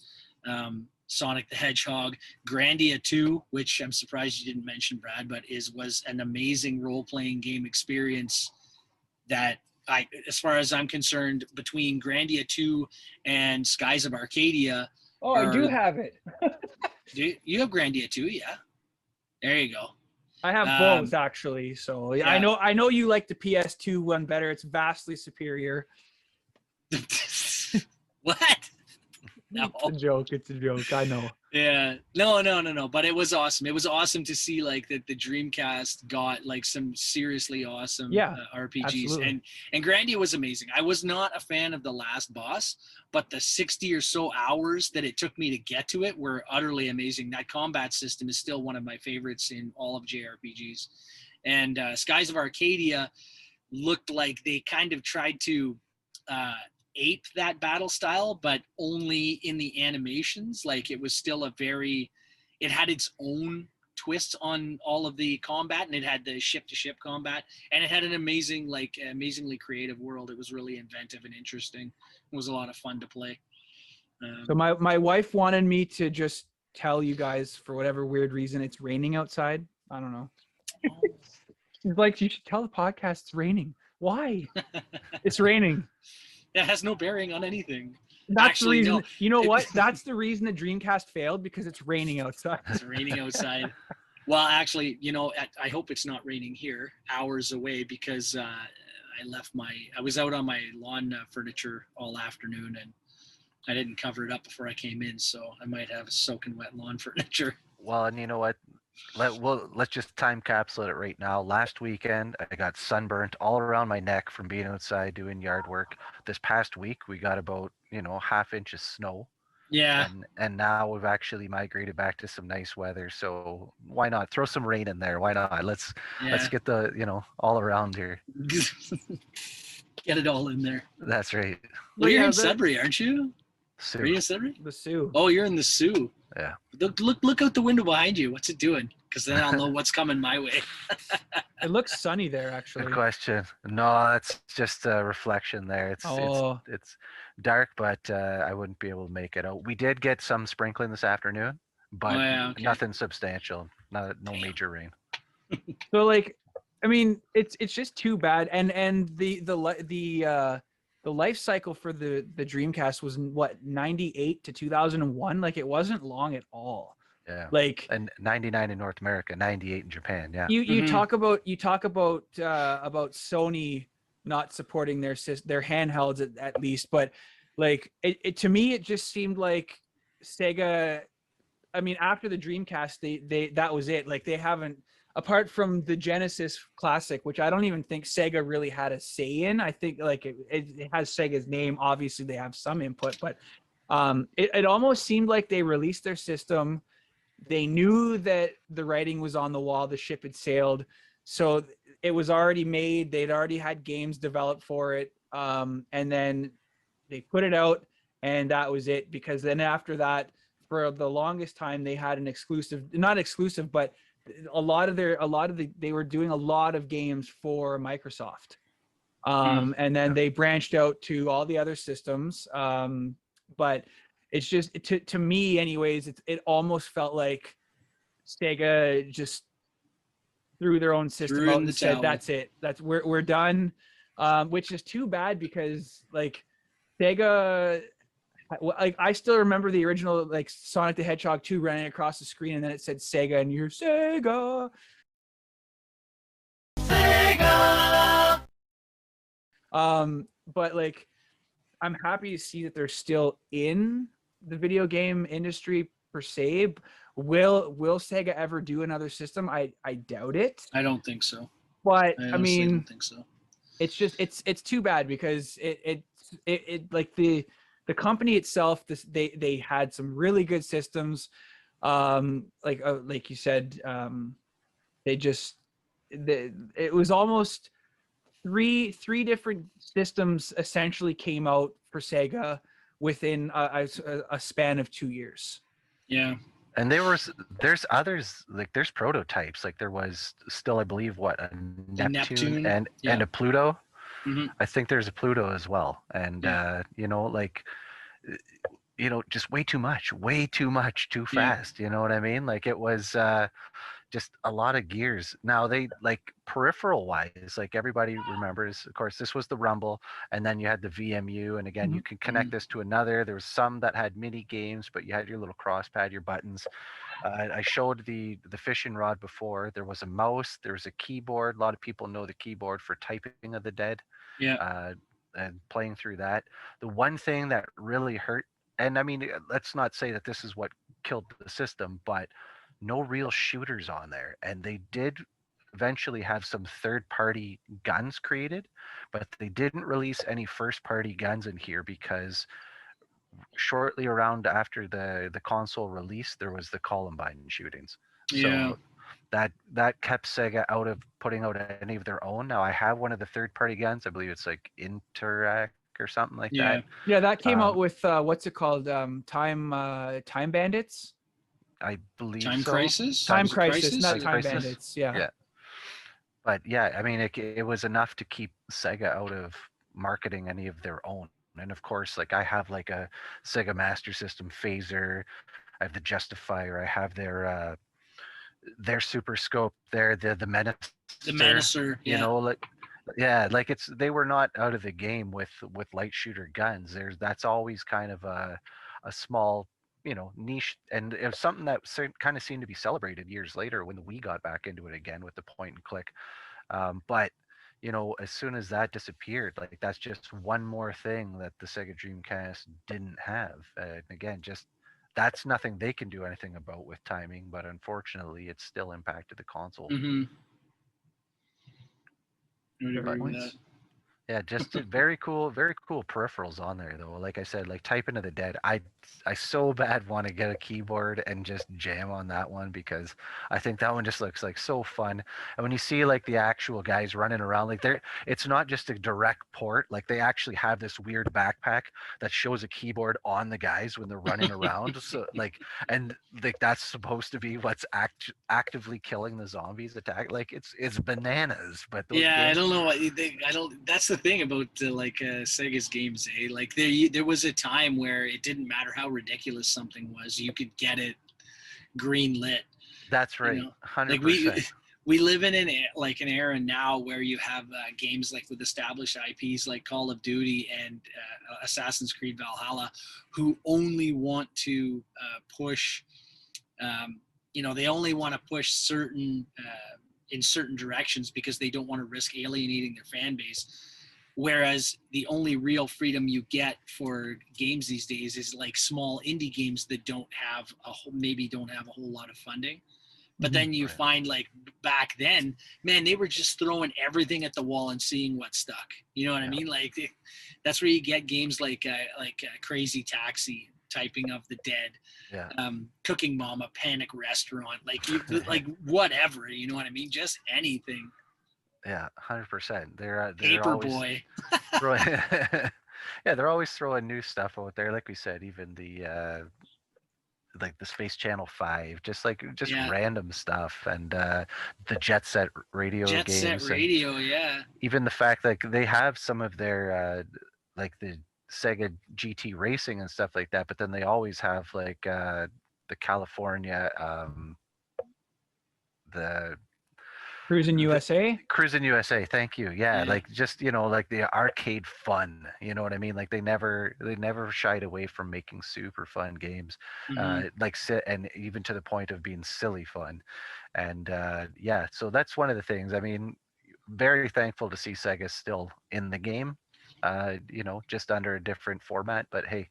Sonic the Hedgehog, Grandia 2, which I'm surprised you didn't mention, Brad, but was an amazing role-playing game experience that as far as I'm concerned, between Grandia 2 and Skies of Arcadia. Oh, I do have it. You have Grandia 2, yeah. There you go. I have both actually. So yeah, yeah. I know you like the PS2 one better. It's vastly superior. What? No. It's a joke. I know. Yeah. No. But it was awesome. It was awesome to see like that the Dreamcast got like some seriously awesome RPGs. Absolutely. And Grandia was amazing. I was not a fan of the last boss, but the 60 or so hours that it took me to get to it were utterly amazing. That combat system is still one of my favorites in all of JRPGs. And Skies of Arcadia looked like they kind of tried to ape that battle style, but only in the animations. Like it was still it had its own twist on all of the combat, and it had the ship-to-ship combat, and it had an amazingly creative world. It was really inventive and interesting. It was a lot of fun to play. So my wife wanted me to just tell you guys, for whatever weird reason, it's raining outside. I don't know. She's like, you should tell the podcast it's raining. Why? It's raining. It has no bearing on anything. That's Actually, the reason. no. You know what? That's the reason the Dreamcast failed, because it's raining outside. It's raining outside. Well, actually, I hope it's not raining here, hours away, because I was out on my lawn furniture all afternoon, and I didn't cover it up before I came in, so I might have soaking wet lawn furniture. Well, and you know what? Let's just time capsule it right now. Last weekend, I got sunburnt all around my neck from being outside doing yard work. This past week, we got about half inch of snow, Yeah, and now we've actually migrated back to some nice weather. So why not throw some rain in there? Why not? Let's yeah. get the all around here. Get it all in there. That's right. Well, you're yeah, in Sudbury, aren't you? So, Are you in Sudbury? the Sioux. Oh, you're in the Sioux. yeah. Look out the window behind you. What's it doing? Because then I'll know what's coming my way. It looks sunny there, actually. Good question. No, that's just a reflection there. Oh. It's dark, but I wouldn't be able to make it out. We did get some sprinkling this afternoon, but Oh, yeah, okay. nothing substantial. No Damn. major rain. So like, I mean, it's just too bad. And the life cycle for the Dreamcast was what, 98 to 2001. Like, it wasn't long at all. Yeah. Like, And 99 in North America, 98 in Japan. Yeah. you Mhm. talk about Sony not supporting their handhelds at least, but like it to me it just seemed like Sega. I mean, after the Dreamcast, they that was it. Like, they haven't, apart from the Genesis Classic, which I don't even think Sega really had a say in. I think like it has Sega's name. Obviously, they have some input, but it almost seemed like they released their system. They knew that the writing was on the wall, the ship had sailed, so it was already made. They'd already had games developed for it, and then they put it out, and that was it. Because then after that, for the longest time, they had an exclusive, not exclusive, but they were doing a lot of games for Microsoft, and then they branched out to all the other systems, but it's just to me anyways, it almost felt like Sega just threw their own system Threw in out the and said, towel. that's it, we're done, which is too bad, because like Sega, like I still remember the original like Sonic the Hedgehog 2 running across the screen, and then it said Sega, and you're Sega. But like, I'm happy to see that they're still in the video game industry per se. Will Sega ever do another system? I doubt it. I don't think so. But I I honestly mean, don't think so. it's just it's too bad, because it like the company itself, they had some really good systems, like you said, it was almost three different systems essentially came out for Sega within a span of 2 years. Yeah. And there's others, like there's prototypes. Like there was still, I believe, what, a Neptune, and a Pluto. Mhm. I think there's a Pluto as well. And Yeah. just way too much, too fast. You know what I mean? Like it was just a lot of gears. Now they, like, peripheral wise, like everybody remembers, of course, this was the Rumble, and then you had the VMU, and again, you can connect this to another. There was some that had mini games, but you had your little cross pad, your buttons. I showed the fishing rod before. There was a mouse, there was a keyboard. A lot of people know the keyboard for typing of the dead. Yeah. And playing through that. The one thing that really hurt, and I mean, let's not say that this is what killed the system, but no real shooters on there. And they did eventually have some third-party guns created, but they didn't release any first-party guns in here because shortly around after the console release, there was the Columbine shootings. Yeah. So that kept Sega out of putting out any of their own. Now I have one of the third-party guns. I believe it's like Interac or something like that. Yeah, that came out with what's it called? Time Bandits. I believe Time so. Crisis? Time Was it Crisis, not Time Time Crisis? Bandits. Yeah. Yeah. But yeah, I mean, it was enough to keep Sega out of marketing any of their own. And of course, like I have like a Sega Master System phaser. I have the Justifier. I have their Super Scope. The Menacer. The Menacer. You Yeah. know, like they were not out of the game with light shooter guns. That's always kind of a small, niche, and it was something that kind of seemed to be celebrated years later when the Wii got back into it again with the point and click. But you know, as soon as that disappeared, like that's just one more thing that the Sega Dreamcast didn't have. And again, just that's nothing they can do anything about with timing, but unfortunately, it still impacted the console. Mm-hmm. I would Fair agree with points. that. Yeah, just very cool peripherals on there though. Like I said, like Type Into the Dead, I so bad want to get a keyboard and just jam on that one because I think that one just looks like so fun. And when you see like the actual guys running around, like it's not just a direct port. Like they actually have this weird backpack that shows a keyboard on the guys when they're running around. So like, and like that's supposed to be what's actively killing the zombies attack. Like it's bananas, but those Yeah, I games. don't know what you think. I don't. That's the thing about Sega's games. Like there was a time where it didn't matter how ridiculous something was, you could get it green lit. That's You right, know, like 100%. we live in an era now where you have games like with established IPs like Call of Duty and Assassin's Creed Valhalla, who only want to push. They only want to push certain in certain directions because they don't want to risk alienating their fan base. Whereas the only real freedom you get for games these days is like small indie games that maybe don't have a whole lot of funding. But then you Right. find like back then, man, they were just throwing everything at the wall and seeing what stuck. You know what I mean? Like that's where you get games like Crazy Taxi, Typing of the Dead, Yeah. Cooking Mama, Panic Restaurant, like whatever. You know what I mean? Just anything. Yeah, 100%. They're always Paperboy. throwing yeah, they're always throwing new stuff out there. Like we said, even the like the Space Channel 5, just Yeah. random stuff and the Jet Set Radio Jet Set games and Radio. Yeah. even the fact that they have some of their like the Sega GT Racing and stuff like that, but then they always have like the California the Cruising the USA. Cruising USA, thank you. Yeah, Yeah. like just like the arcade fun. You know what I mean? Like they never shied away from making super fun games, Mm-hmm. and even to the point of being silly fun. And yeah, so that's one of the things. I mean, very thankful to see Sega still in the game. Just under a different format. But hey,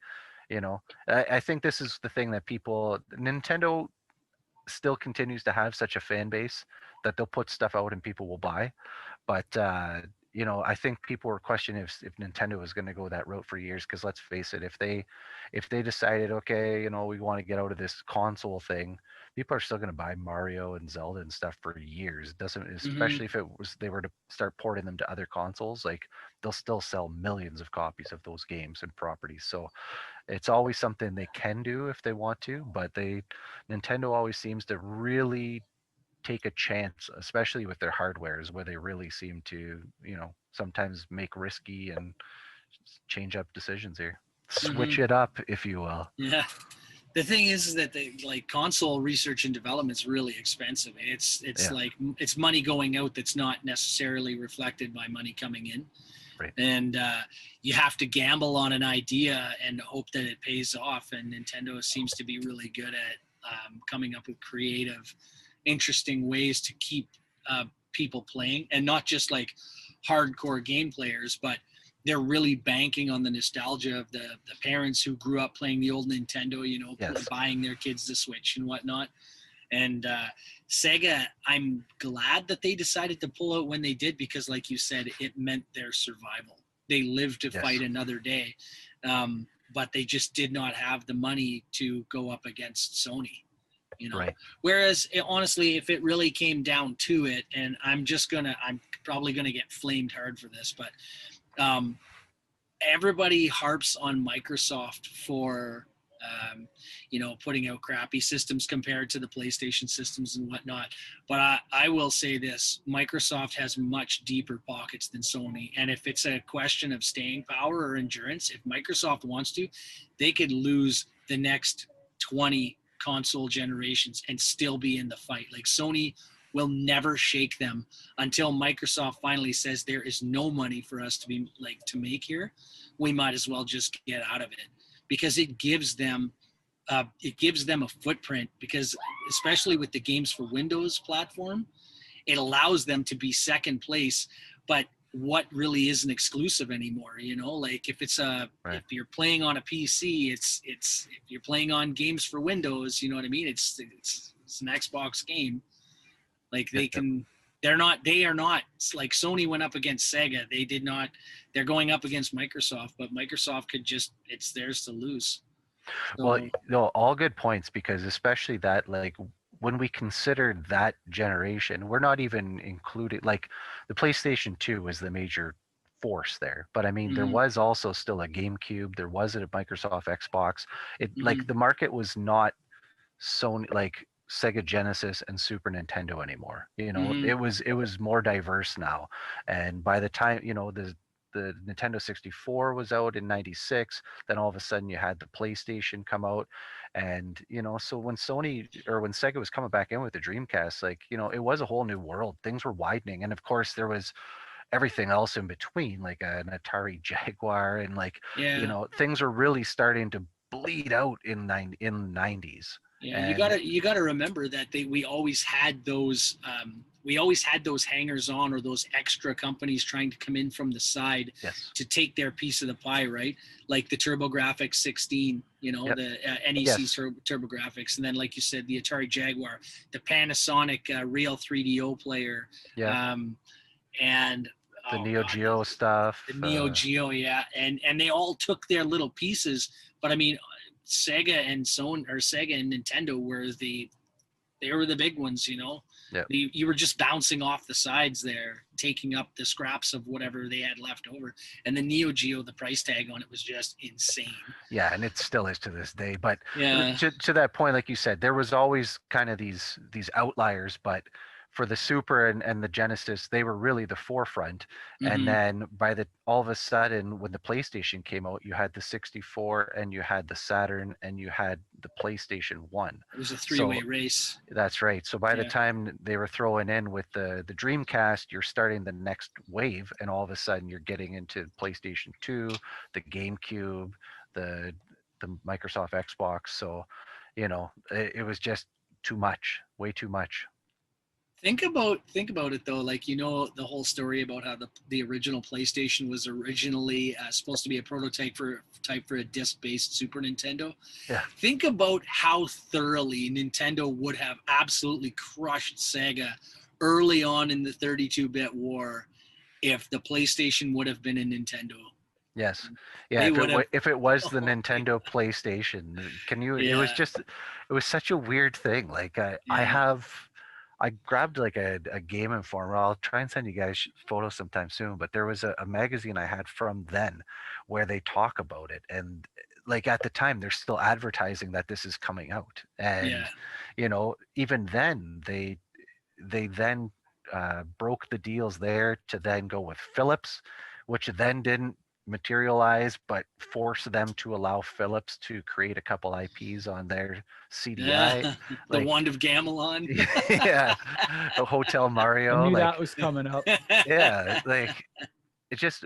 I think this is the thing that Nintendo still continues to have such a fan base that they'll put stuff out and people will buy. But I think people were questioning if Nintendo was going to go that route for years. Because let's face it, if they decided, okay, we want to get out of this console thing, people are still going to buy Mario and Zelda and stuff for years. It doesn't, Mm-hmm. especially if they were to start porting them to other consoles, like they'll still sell millions of copies of those games and properties. So it's always something they can do if they want to, but Nintendo always seems to really take a chance, especially with their hardwares, where they really seem to, sometimes make risky and change up decisions here. Mm-hmm. Switch it up, if you will. Yeah. The thing is that the console research and development is really expensive. It's Yeah. like it's money going out that's not necessarily reflected by money coming in. Right. And you have to gamble on an idea and hope that it pays off. And Nintendo seems to be really good at coming up with creative, interesting ways to keep people playing, and not just like hardcore game players, but they're really banking on the nostalgia of the parents who grew up playing the old Nintendo, Yes. buying their kids the Switch and whatnot. And Sega, I'm glad that they decided to pull out when they did, because like you said, it meant their survival. They lived to Yes. fight another day, but they just did not have the money to go up against Sony. Right. Whereas honestly, if it really came down to it, and I'm probably gonna get flamed hard for this, but everybody harps on Microsoft for putting out crappy systems compared to the PlayStation systems and whatnot. But I will say this: Microsoft has much deeper pockets than Sony, and if it's a question of staying power or endurance, if Microsoft wants to, they could lose the next 20 console generations and still be in the fight. Like Sony will never shake them until Microsoft finally says there is no money for us to make here. We might as well just get out of it, because it gives them a footprint, because especially with the games for Windows platform, it allows them to be second place, but what really isn't exclusive anymore. You know, like if it's if you're playing on a PC, it's if you're playing on games for Windows, you know what I mean? It's an Xbox game. Like they are not it's like Sony went up against Sega. They're going up against Microsoft, but Microsoft it's theirs to lose. So, well, no, all good points, because especially that, like, when we consider that generation, we're not even included, like, the PlayStation 2 was the major force there. But I mean, there was also still a GameCube, there was a Microsoft Xbox. Like, the market was not Sony, like Sega Genesis and Super Nintendo anymore. You know, it was more diverse now. And by the time, you know, the Nintendo 64 was out in 96, then all of a sudden you had the PlayStation come out. And, you know, so when Sega was coming back in with the Dreamcast, like, you know, it was a whole new world. Things were widening. And of course there was everything else in between, like an Atari Jaguar, and like, you know, things are really starting to bleed out in the 90s. Yeah, and you gotta remember that we always had those hangers on, or those extra companies trying to come in from the side to take their piece of the pie, right? Like the TurboGrafx 16, you know, the NEC TurboGrafx, and then like you said, the Atari Jaguar, the Panasonic Real 3DO player, and the Neo Geo stuff. The Neo Geo, and they all took their little pieces, but I mean, Sega and Nintendo were the big ones, you know. You were just bouncing off the sides there, taking up the scraps of whatever they had left over. And the Neo Geo, the price tag on it was just insane. Yeah, and it still is to this day. But to that point, like you said, there was always kind of these outliers, but for the Super and the Genesis, they were really the forefront. And then all of a sudden, when the PlayStation came out, you had the 64 and you had the Saturn and you had the PlayStation 1. It was a three-way race. That's right. So by the time they were throwing in with the Dreamcast, you're starting the next wave, and all of a sudden you're getting into PlayStation 2, the GameCube, the Microsoft Xbox. So, you know, it was just too much, way too much. Think about it though, like, you know, the whole story about how the original PlayStation was originally supposed to be a prototype for a disc-based Super Nintendo. Yeah. Think about how thoroughly Nintendo would have absolutely crushed Sega early on in the 32-bit war if the PlayStation would have been a Nintendo. Yes. Yeah. If it was the Nintendo PlayStation, it was such a weird thing. Like I grabbed like a Game Informer. I'll try and send you guys photos sometime soon, but there was a magazine I had from then where they talk about it. And like at the time, they're still advertising that this is coming out. And, you know, even then they then broke the deals there to then go with Philips, which then didn't materialize, but force them to allow Philips to create a couple IPs on their CDI. The Wand of Gamelon. A Hotel Mario. I knew that was coming up. Yeah, like it's just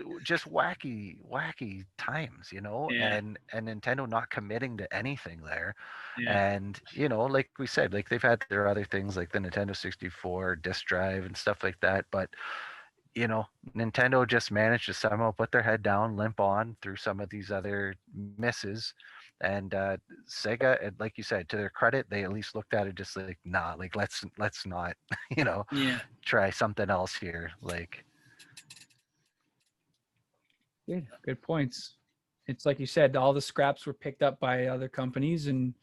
wacky times, you know. And Nintendo not committing to anything there. And you know, like we said, like they've had their other things like the Nintendo 64 disk drive and stuff like that, but you know, Nintendo just managed to somehow put their head down, limp on through some of these other misses. And Sega, like you said, to their credit, they at least looked at it just like, nah, like let's not, you know, try something else here. Like, good points. It's like you said, all the scraps were picked up by other companies, and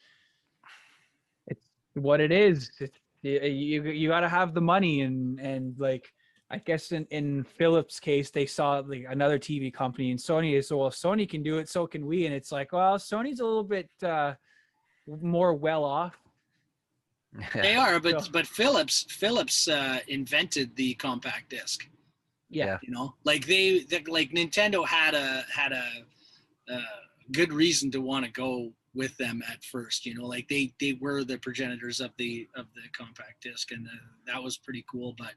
it's what it is. You got to have the money, and like, I guess in Philips' case, they saw like another TV company, and Sony is, well, if Sony can do it, so can we. And it's like, well, Sony's a little bit more well off. They are, but Philips invented the compact disc. Yeah, you know, like like Nintendo had a good reason to want to go with them at first. You know, like they were the progenitors of the compact disc, and that was pretty cool. But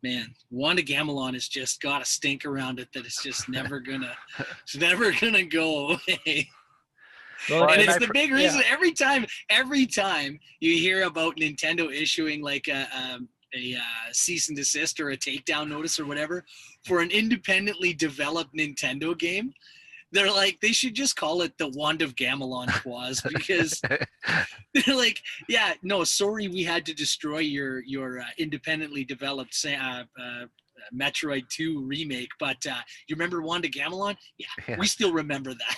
man, Wand of Gamelon has just got a stink around it that it's just never gonna go away. Well, and it's the big reason every time you hear about Nintendo issuing like cease and desist or a takedown notice or whatever for an independently developed Nintendo game. They're like, they should just call it the Wand of Gamelon Quaz, because they're like, yeah, no, sorry, we had to destroy your independently developed Metroid 2 remake, but you remember Wand of Gamelon? Yeah, we still remember that.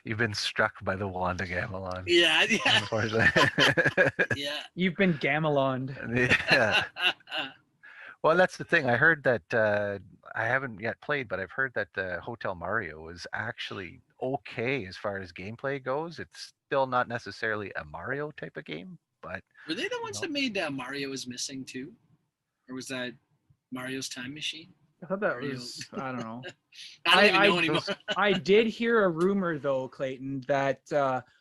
You've been struck by the Wand of Gamelon. Yeah. Unfortunately. Yeah. You've been gameloned. Yeah. Well, that's the thing. I heard that I haven't yet played, but I've heard that Hotel Mario is actually okay as far as gameplay goes. It's still not necessarily a Mario type of game, but were they the ones that made Mario is Missing too, or was that Mario's Time Machine? I thought that was, I don't know. I don't even know anymore. I did hear a rumor though, Clayton, that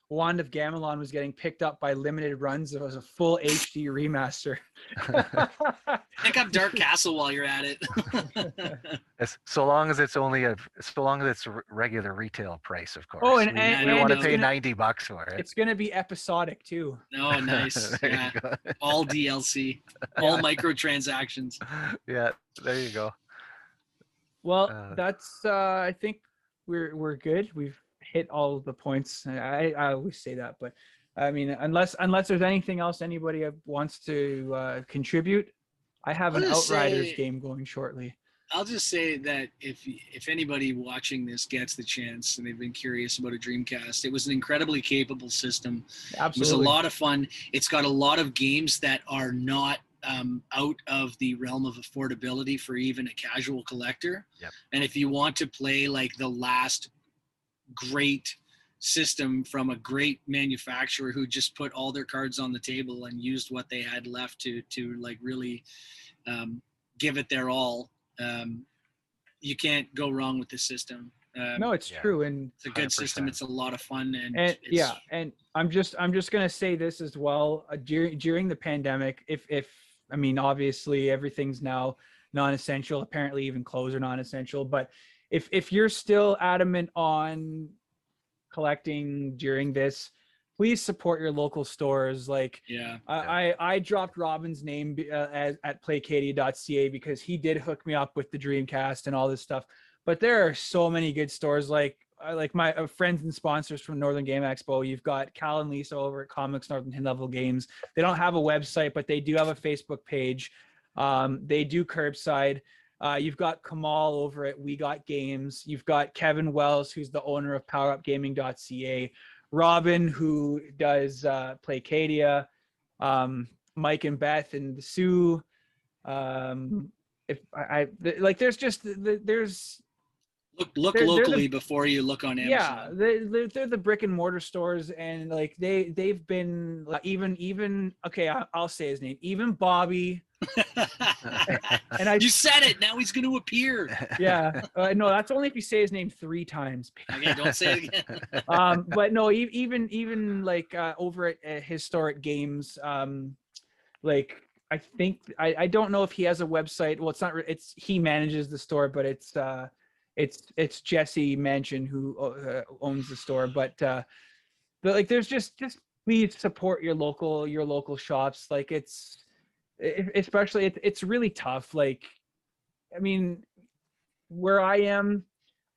Wand of Gamelon was getting picked up by Limited Runs. It was a full HD remaster. Pick up Dark Castle while you're at it. So long as it's regular retail price, of course. Oh, we and want to pay $90 for it. It's gonna be episodic too. Oh, nice. Yeah. All DLC, all microtransactions. Yeah, there you go. Well, that's I think we're good. We've hit all of the points. I always say that, but I mean, unless there's anything else anybody wants to contribute, I have an Outriders game going shortly. I'll just say that if anybody watching this gets the chance and they've been curious about a Dreamcast, it was an incredibly capable system. Absolutely. It was a lot of fun. It's got a lot of games that are not out of the realm of affordability for even a casual collector. Yep. And if you want to play like the last great system from a great manufacturer who just put all their cards on the table and used what they had left to like really give it their all, you can't go wrong with this system. No, it's true, and it's a good 100%. System. It's a lot of fun, and and I'm just gonna say this as well. During the pandemic, if I mean, obviously everything's now non-essential. Apparently, even clothes are non-essential. But if you're still adamant on collecting during this, please support your local stores. Like, I dropped Robin's name at playcadia.ca because he did hook me up with the Dreamcast and all this stuff. But there are so many good stores, like my friends and sponsors from Northern Game Expo. You've got Cal and Lisa over at Comics Northern Level Games. They don't have a website, but they do have a Facebook page. They do curbside. You've got Kamal over at We Got Games. You've got Kevin Wells, who's the owner of PowerUpGaming.ca. Robin, who does Playcadia. Mike and Beth and Sue. There's Look locally before you look on Amazon. Yeah, they're the brick and mortar stores, and like they've been even okay. I'll say his name. Even Bobby. And you said it. Now he's going to appear. Yeah, no, that's only if you say his name 3 times. Okay, don't say it again. But no, even like over at Historic Games, like I think I don't know if he has a website. Well, it's not. He manages the store, but it's Jesse Manchin who owns the store. But like there's just please support your local shops. Like it's really tough. Like, I mean, where I am,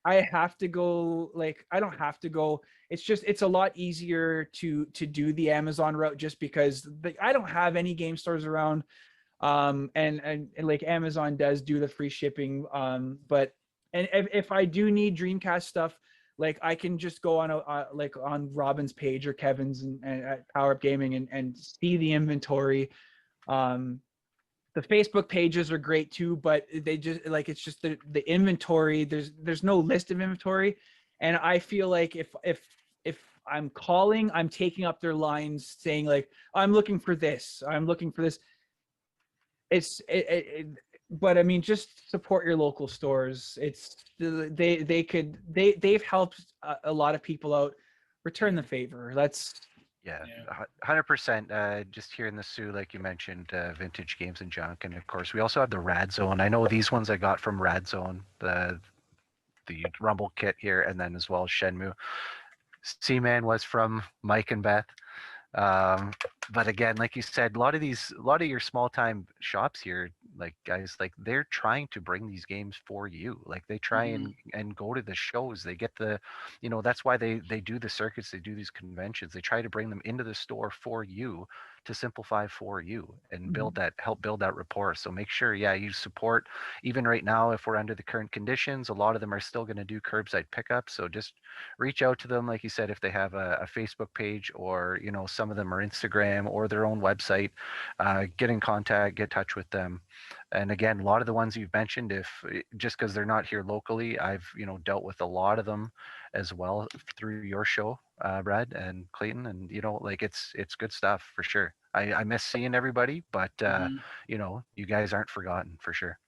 I have to go. Like, I don't have to go. It's a lot easier to do the Amazon route just because I don't have any game stores around. And like Amazon does do the free shipping. But if I do need Dreamcast stuff, like I can just go on on Robin's page or Kevin's and at Power Up Gaming and see the inventory. The Facebook pages are great too, but they just like, it's just the inventory. There's no list of inventory. And I feel like if I'm calling, I'm taking up their lines saying like, I'm looking for this. But I mean, just support your local stores. They've helped a lot of people out. Return the favor. Yeah, 100%. Just here in the Sioux, like you mentioned, vintage games and junk, and of course we also have the Rad Zone. I know these ones I got from Rad Zone, the Rumble kit here, and then as well as Shenmue. Seaman was from Mike and Beth. But again, like you said, a lot of your small time shops here, like guys, like they're trying to bring these games for you. Like they try and go to the shows. They get the, that's why they do the circuits. They do these conventions. They try to bring them into the store for you, to simplify for you and help build that rapport. So make sure, you support. Even right now, if we're under the current conditions, a lot of them are still going to do curbside pickup. So just reach out to them, like you said, if they have a Facebook page, or some of them are Instagram or their own website. Get in contact, get in touch with them. And again, a lot of the ones you've mentioned, if just because they're not here locally, I've dealt with a lot of them as well through your show, Brad and Clayton, and like it's good stuff for sure. I miss seeing everybody, but you guys aren't forgotten for sure.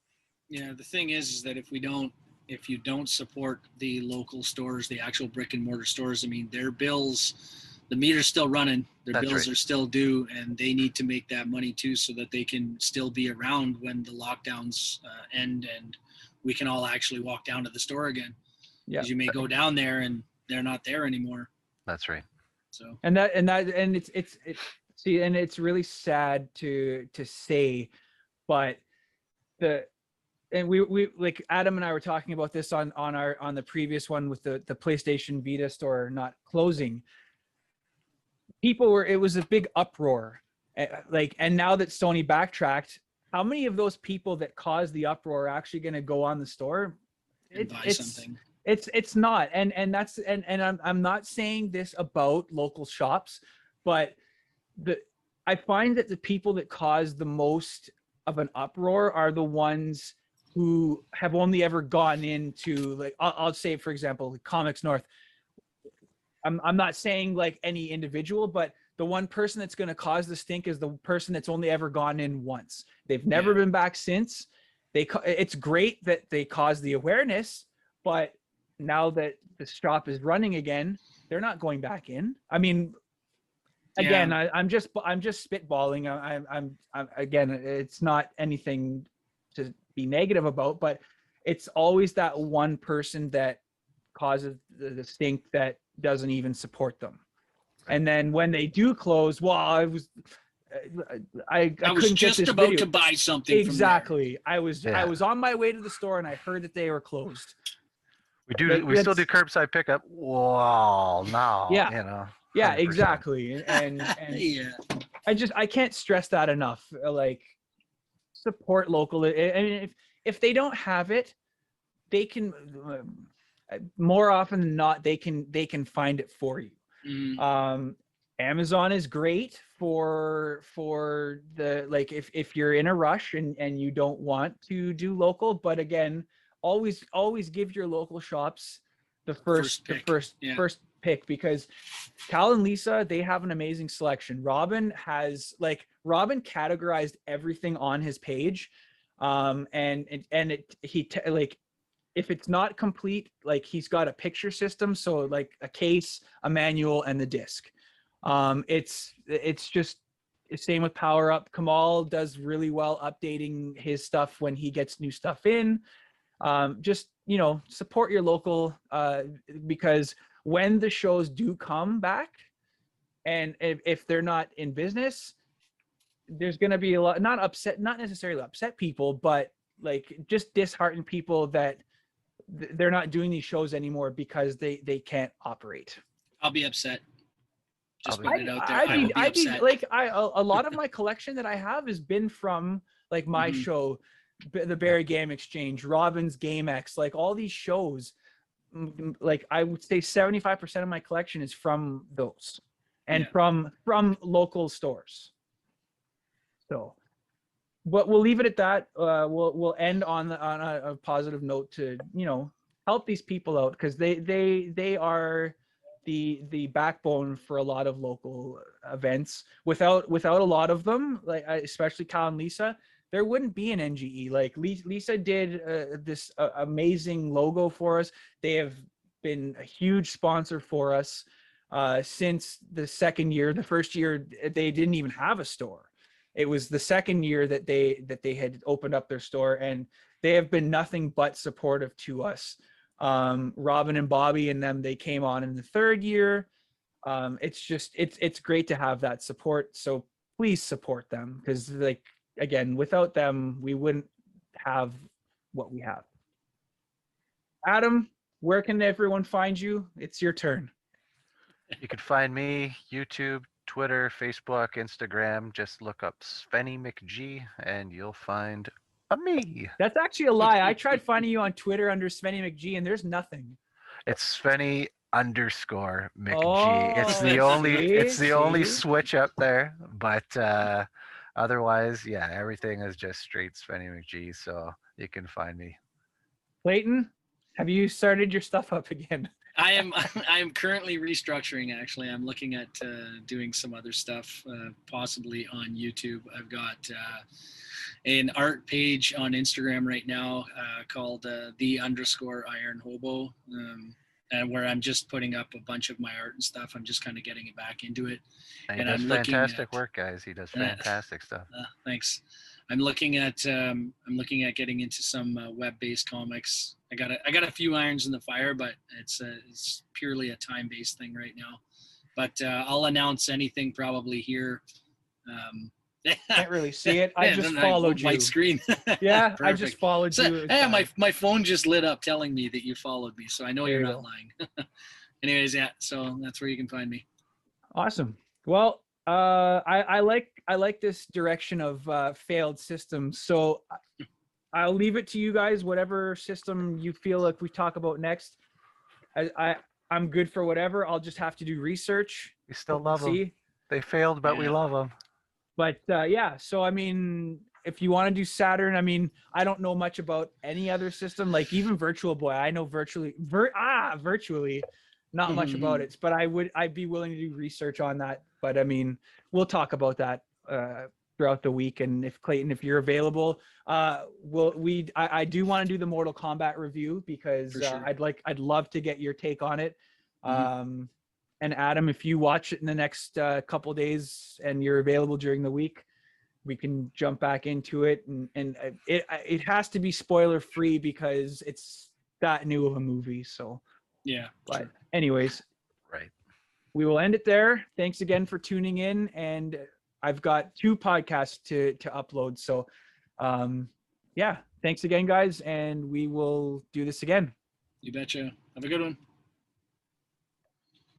Yeah, the thing is that if you don't support the local stores, the actual brick and mortar stores, I mean, their bills, the meter's still running, their bills are still due, and they need to make that money too, so that they can still be around when the lockdowns end and we can all actually walk down to the store again. Yeah, you may go down there and they're not there anymore. That's right. So and it's see, and it's really sad to say, but we like Adam and I were talking about this on the previous one with the PlayStation Vita store not closing. It was a big uproar, and now that Sony backtracked, how many of those people that caused the uproar are actually going to go on the store? Something. It's not, and I'm not saying this about local shops, but I find that the people that cause the most of an uproar are the ones who have only ever gone into, like, I'll say, for example, Comics North. I'm not saying like any individual, but the one person that's going to cause the stink is the person that's only ever gone in once. They've never been back since. It's great that they cause the awareness, but now that the shop is running again, they're not going back in. I mean, again, I'm just spitballing. I'm again, it's not anything to be negative about, but it's always that one person that causes the stink that doesn't even support them. And then when they do close, well, I was just about to buy something. Exactly. I was on my way to the store and I heard that they were closed. We still do curbside pickup. Well, now, yeah, 100%. Exactly. And I can't stress that enough. Like, support local. I mean, if they don't have it, they can more often than not they can find it for you. Amazon is great for the, like, if you're in a rush and you don't want to do local, but again, always give your local shops the first pick, because Cal and Lisa, they have an amazing selection. Robin categorized everything on his page, if it's not complete, like, he's got a picture system, so like a case, a manual, and the disc. It's just the same with Power Up. Kamal does really well updating his stuff when he gets new stuff in. Just support your local, because when the shows do come back, and if they're not in business, there's going to be a lot, not necessarily upset people, but like just disheartened people that they're not doing these shows anymore because they can't operate. I'll be upset. Just put it out there. I'd be like, a lot of my collection that I have has been from like my show, the Barry Game Exchange, Robin's Game X, like all these shows. Like, I would say 75% of my collection is from those, and from local stores. So, but we'll leave it at that. We'll end on a positive note to help these people out, because they are the backbone for a lot of local events. Without a lot of them, like especially Cal and Lisa, there wouldn't be an NGE. Like Lisa did this amazing logo for us. They have been a huge sponsor for us since the second year. The first year they didn't even have a store. It was the second year that they had opened up their store, and they have been nothing but supportive to us. Robin and Bobby and them, they came on in the third year. It's just it's great to have that support. So please support them, because like again, without them, we wouldn't have what we have. Adam, where can everyone find you? It's your turn. You can find me YouTube, Twitter, Facebook, Instagram. Just look up Svenny McG and you'll find a me. That's actually a lie. I tried finding you on Twitter under Svenny McG, and there's nothing. It's Svenny _ McG. Oh, It's the only see? switch up there, but otherwise, yeah, everything is just straight Svenny McG. So you can find me. Clayton, have you started your stuff up again? I am currently restructuring. Actually, I'm looking at doing some other stuff, possibly on YouTube. I've got an art page on Instagram right now called _Iron Hobo, and where I'm just putting up a bunch of my art and stuff. I'm just kind of getting it back into it. And he does fantastic work, guys. He does fantastic stuff. Thanks. I'm looking at getting into some web-based comics. I got a few irons in the fire, but it's purely a time-based thing right now. But I'll announce anything probably here. Can't really see it. I just followed you. White screen. Yeah, I just followed you. Yeah, my phone just lit up telling me that you followed me, so I know you're not lying. Anyways, yeah, so that's where you can find me. Awesome. Well, I like this direction of failed systems. So I'll leave it to you guys. Whatever system you feel like we talk about next, I'm good for whatever. I'll just have to do research. We still love them. They failed, but we love them. But yeah, so I mean, if you want to do Saturn, I mean, I don't know much about any other system, like even Virtual Boy. I know virtually not much about it, but I'd be willing to do research on that. But I mean, we'll talk about that throughout the week. And if Clayton, if you're available, I do want to do the Mortal Kombat review, because sure. I'd love to get your take on it. And Adam, if you watch it in the next couple days and you're available during the week, we can jump back into it. And it has to be spoiler free because it's that new of a movie. So yeah. But anyways, right. We will end it there. Thanks again for tuning in. And I've got 2 podcasts to upload. So yeah, thanks again, guys. And we will do this again. You betcha. Have a good one.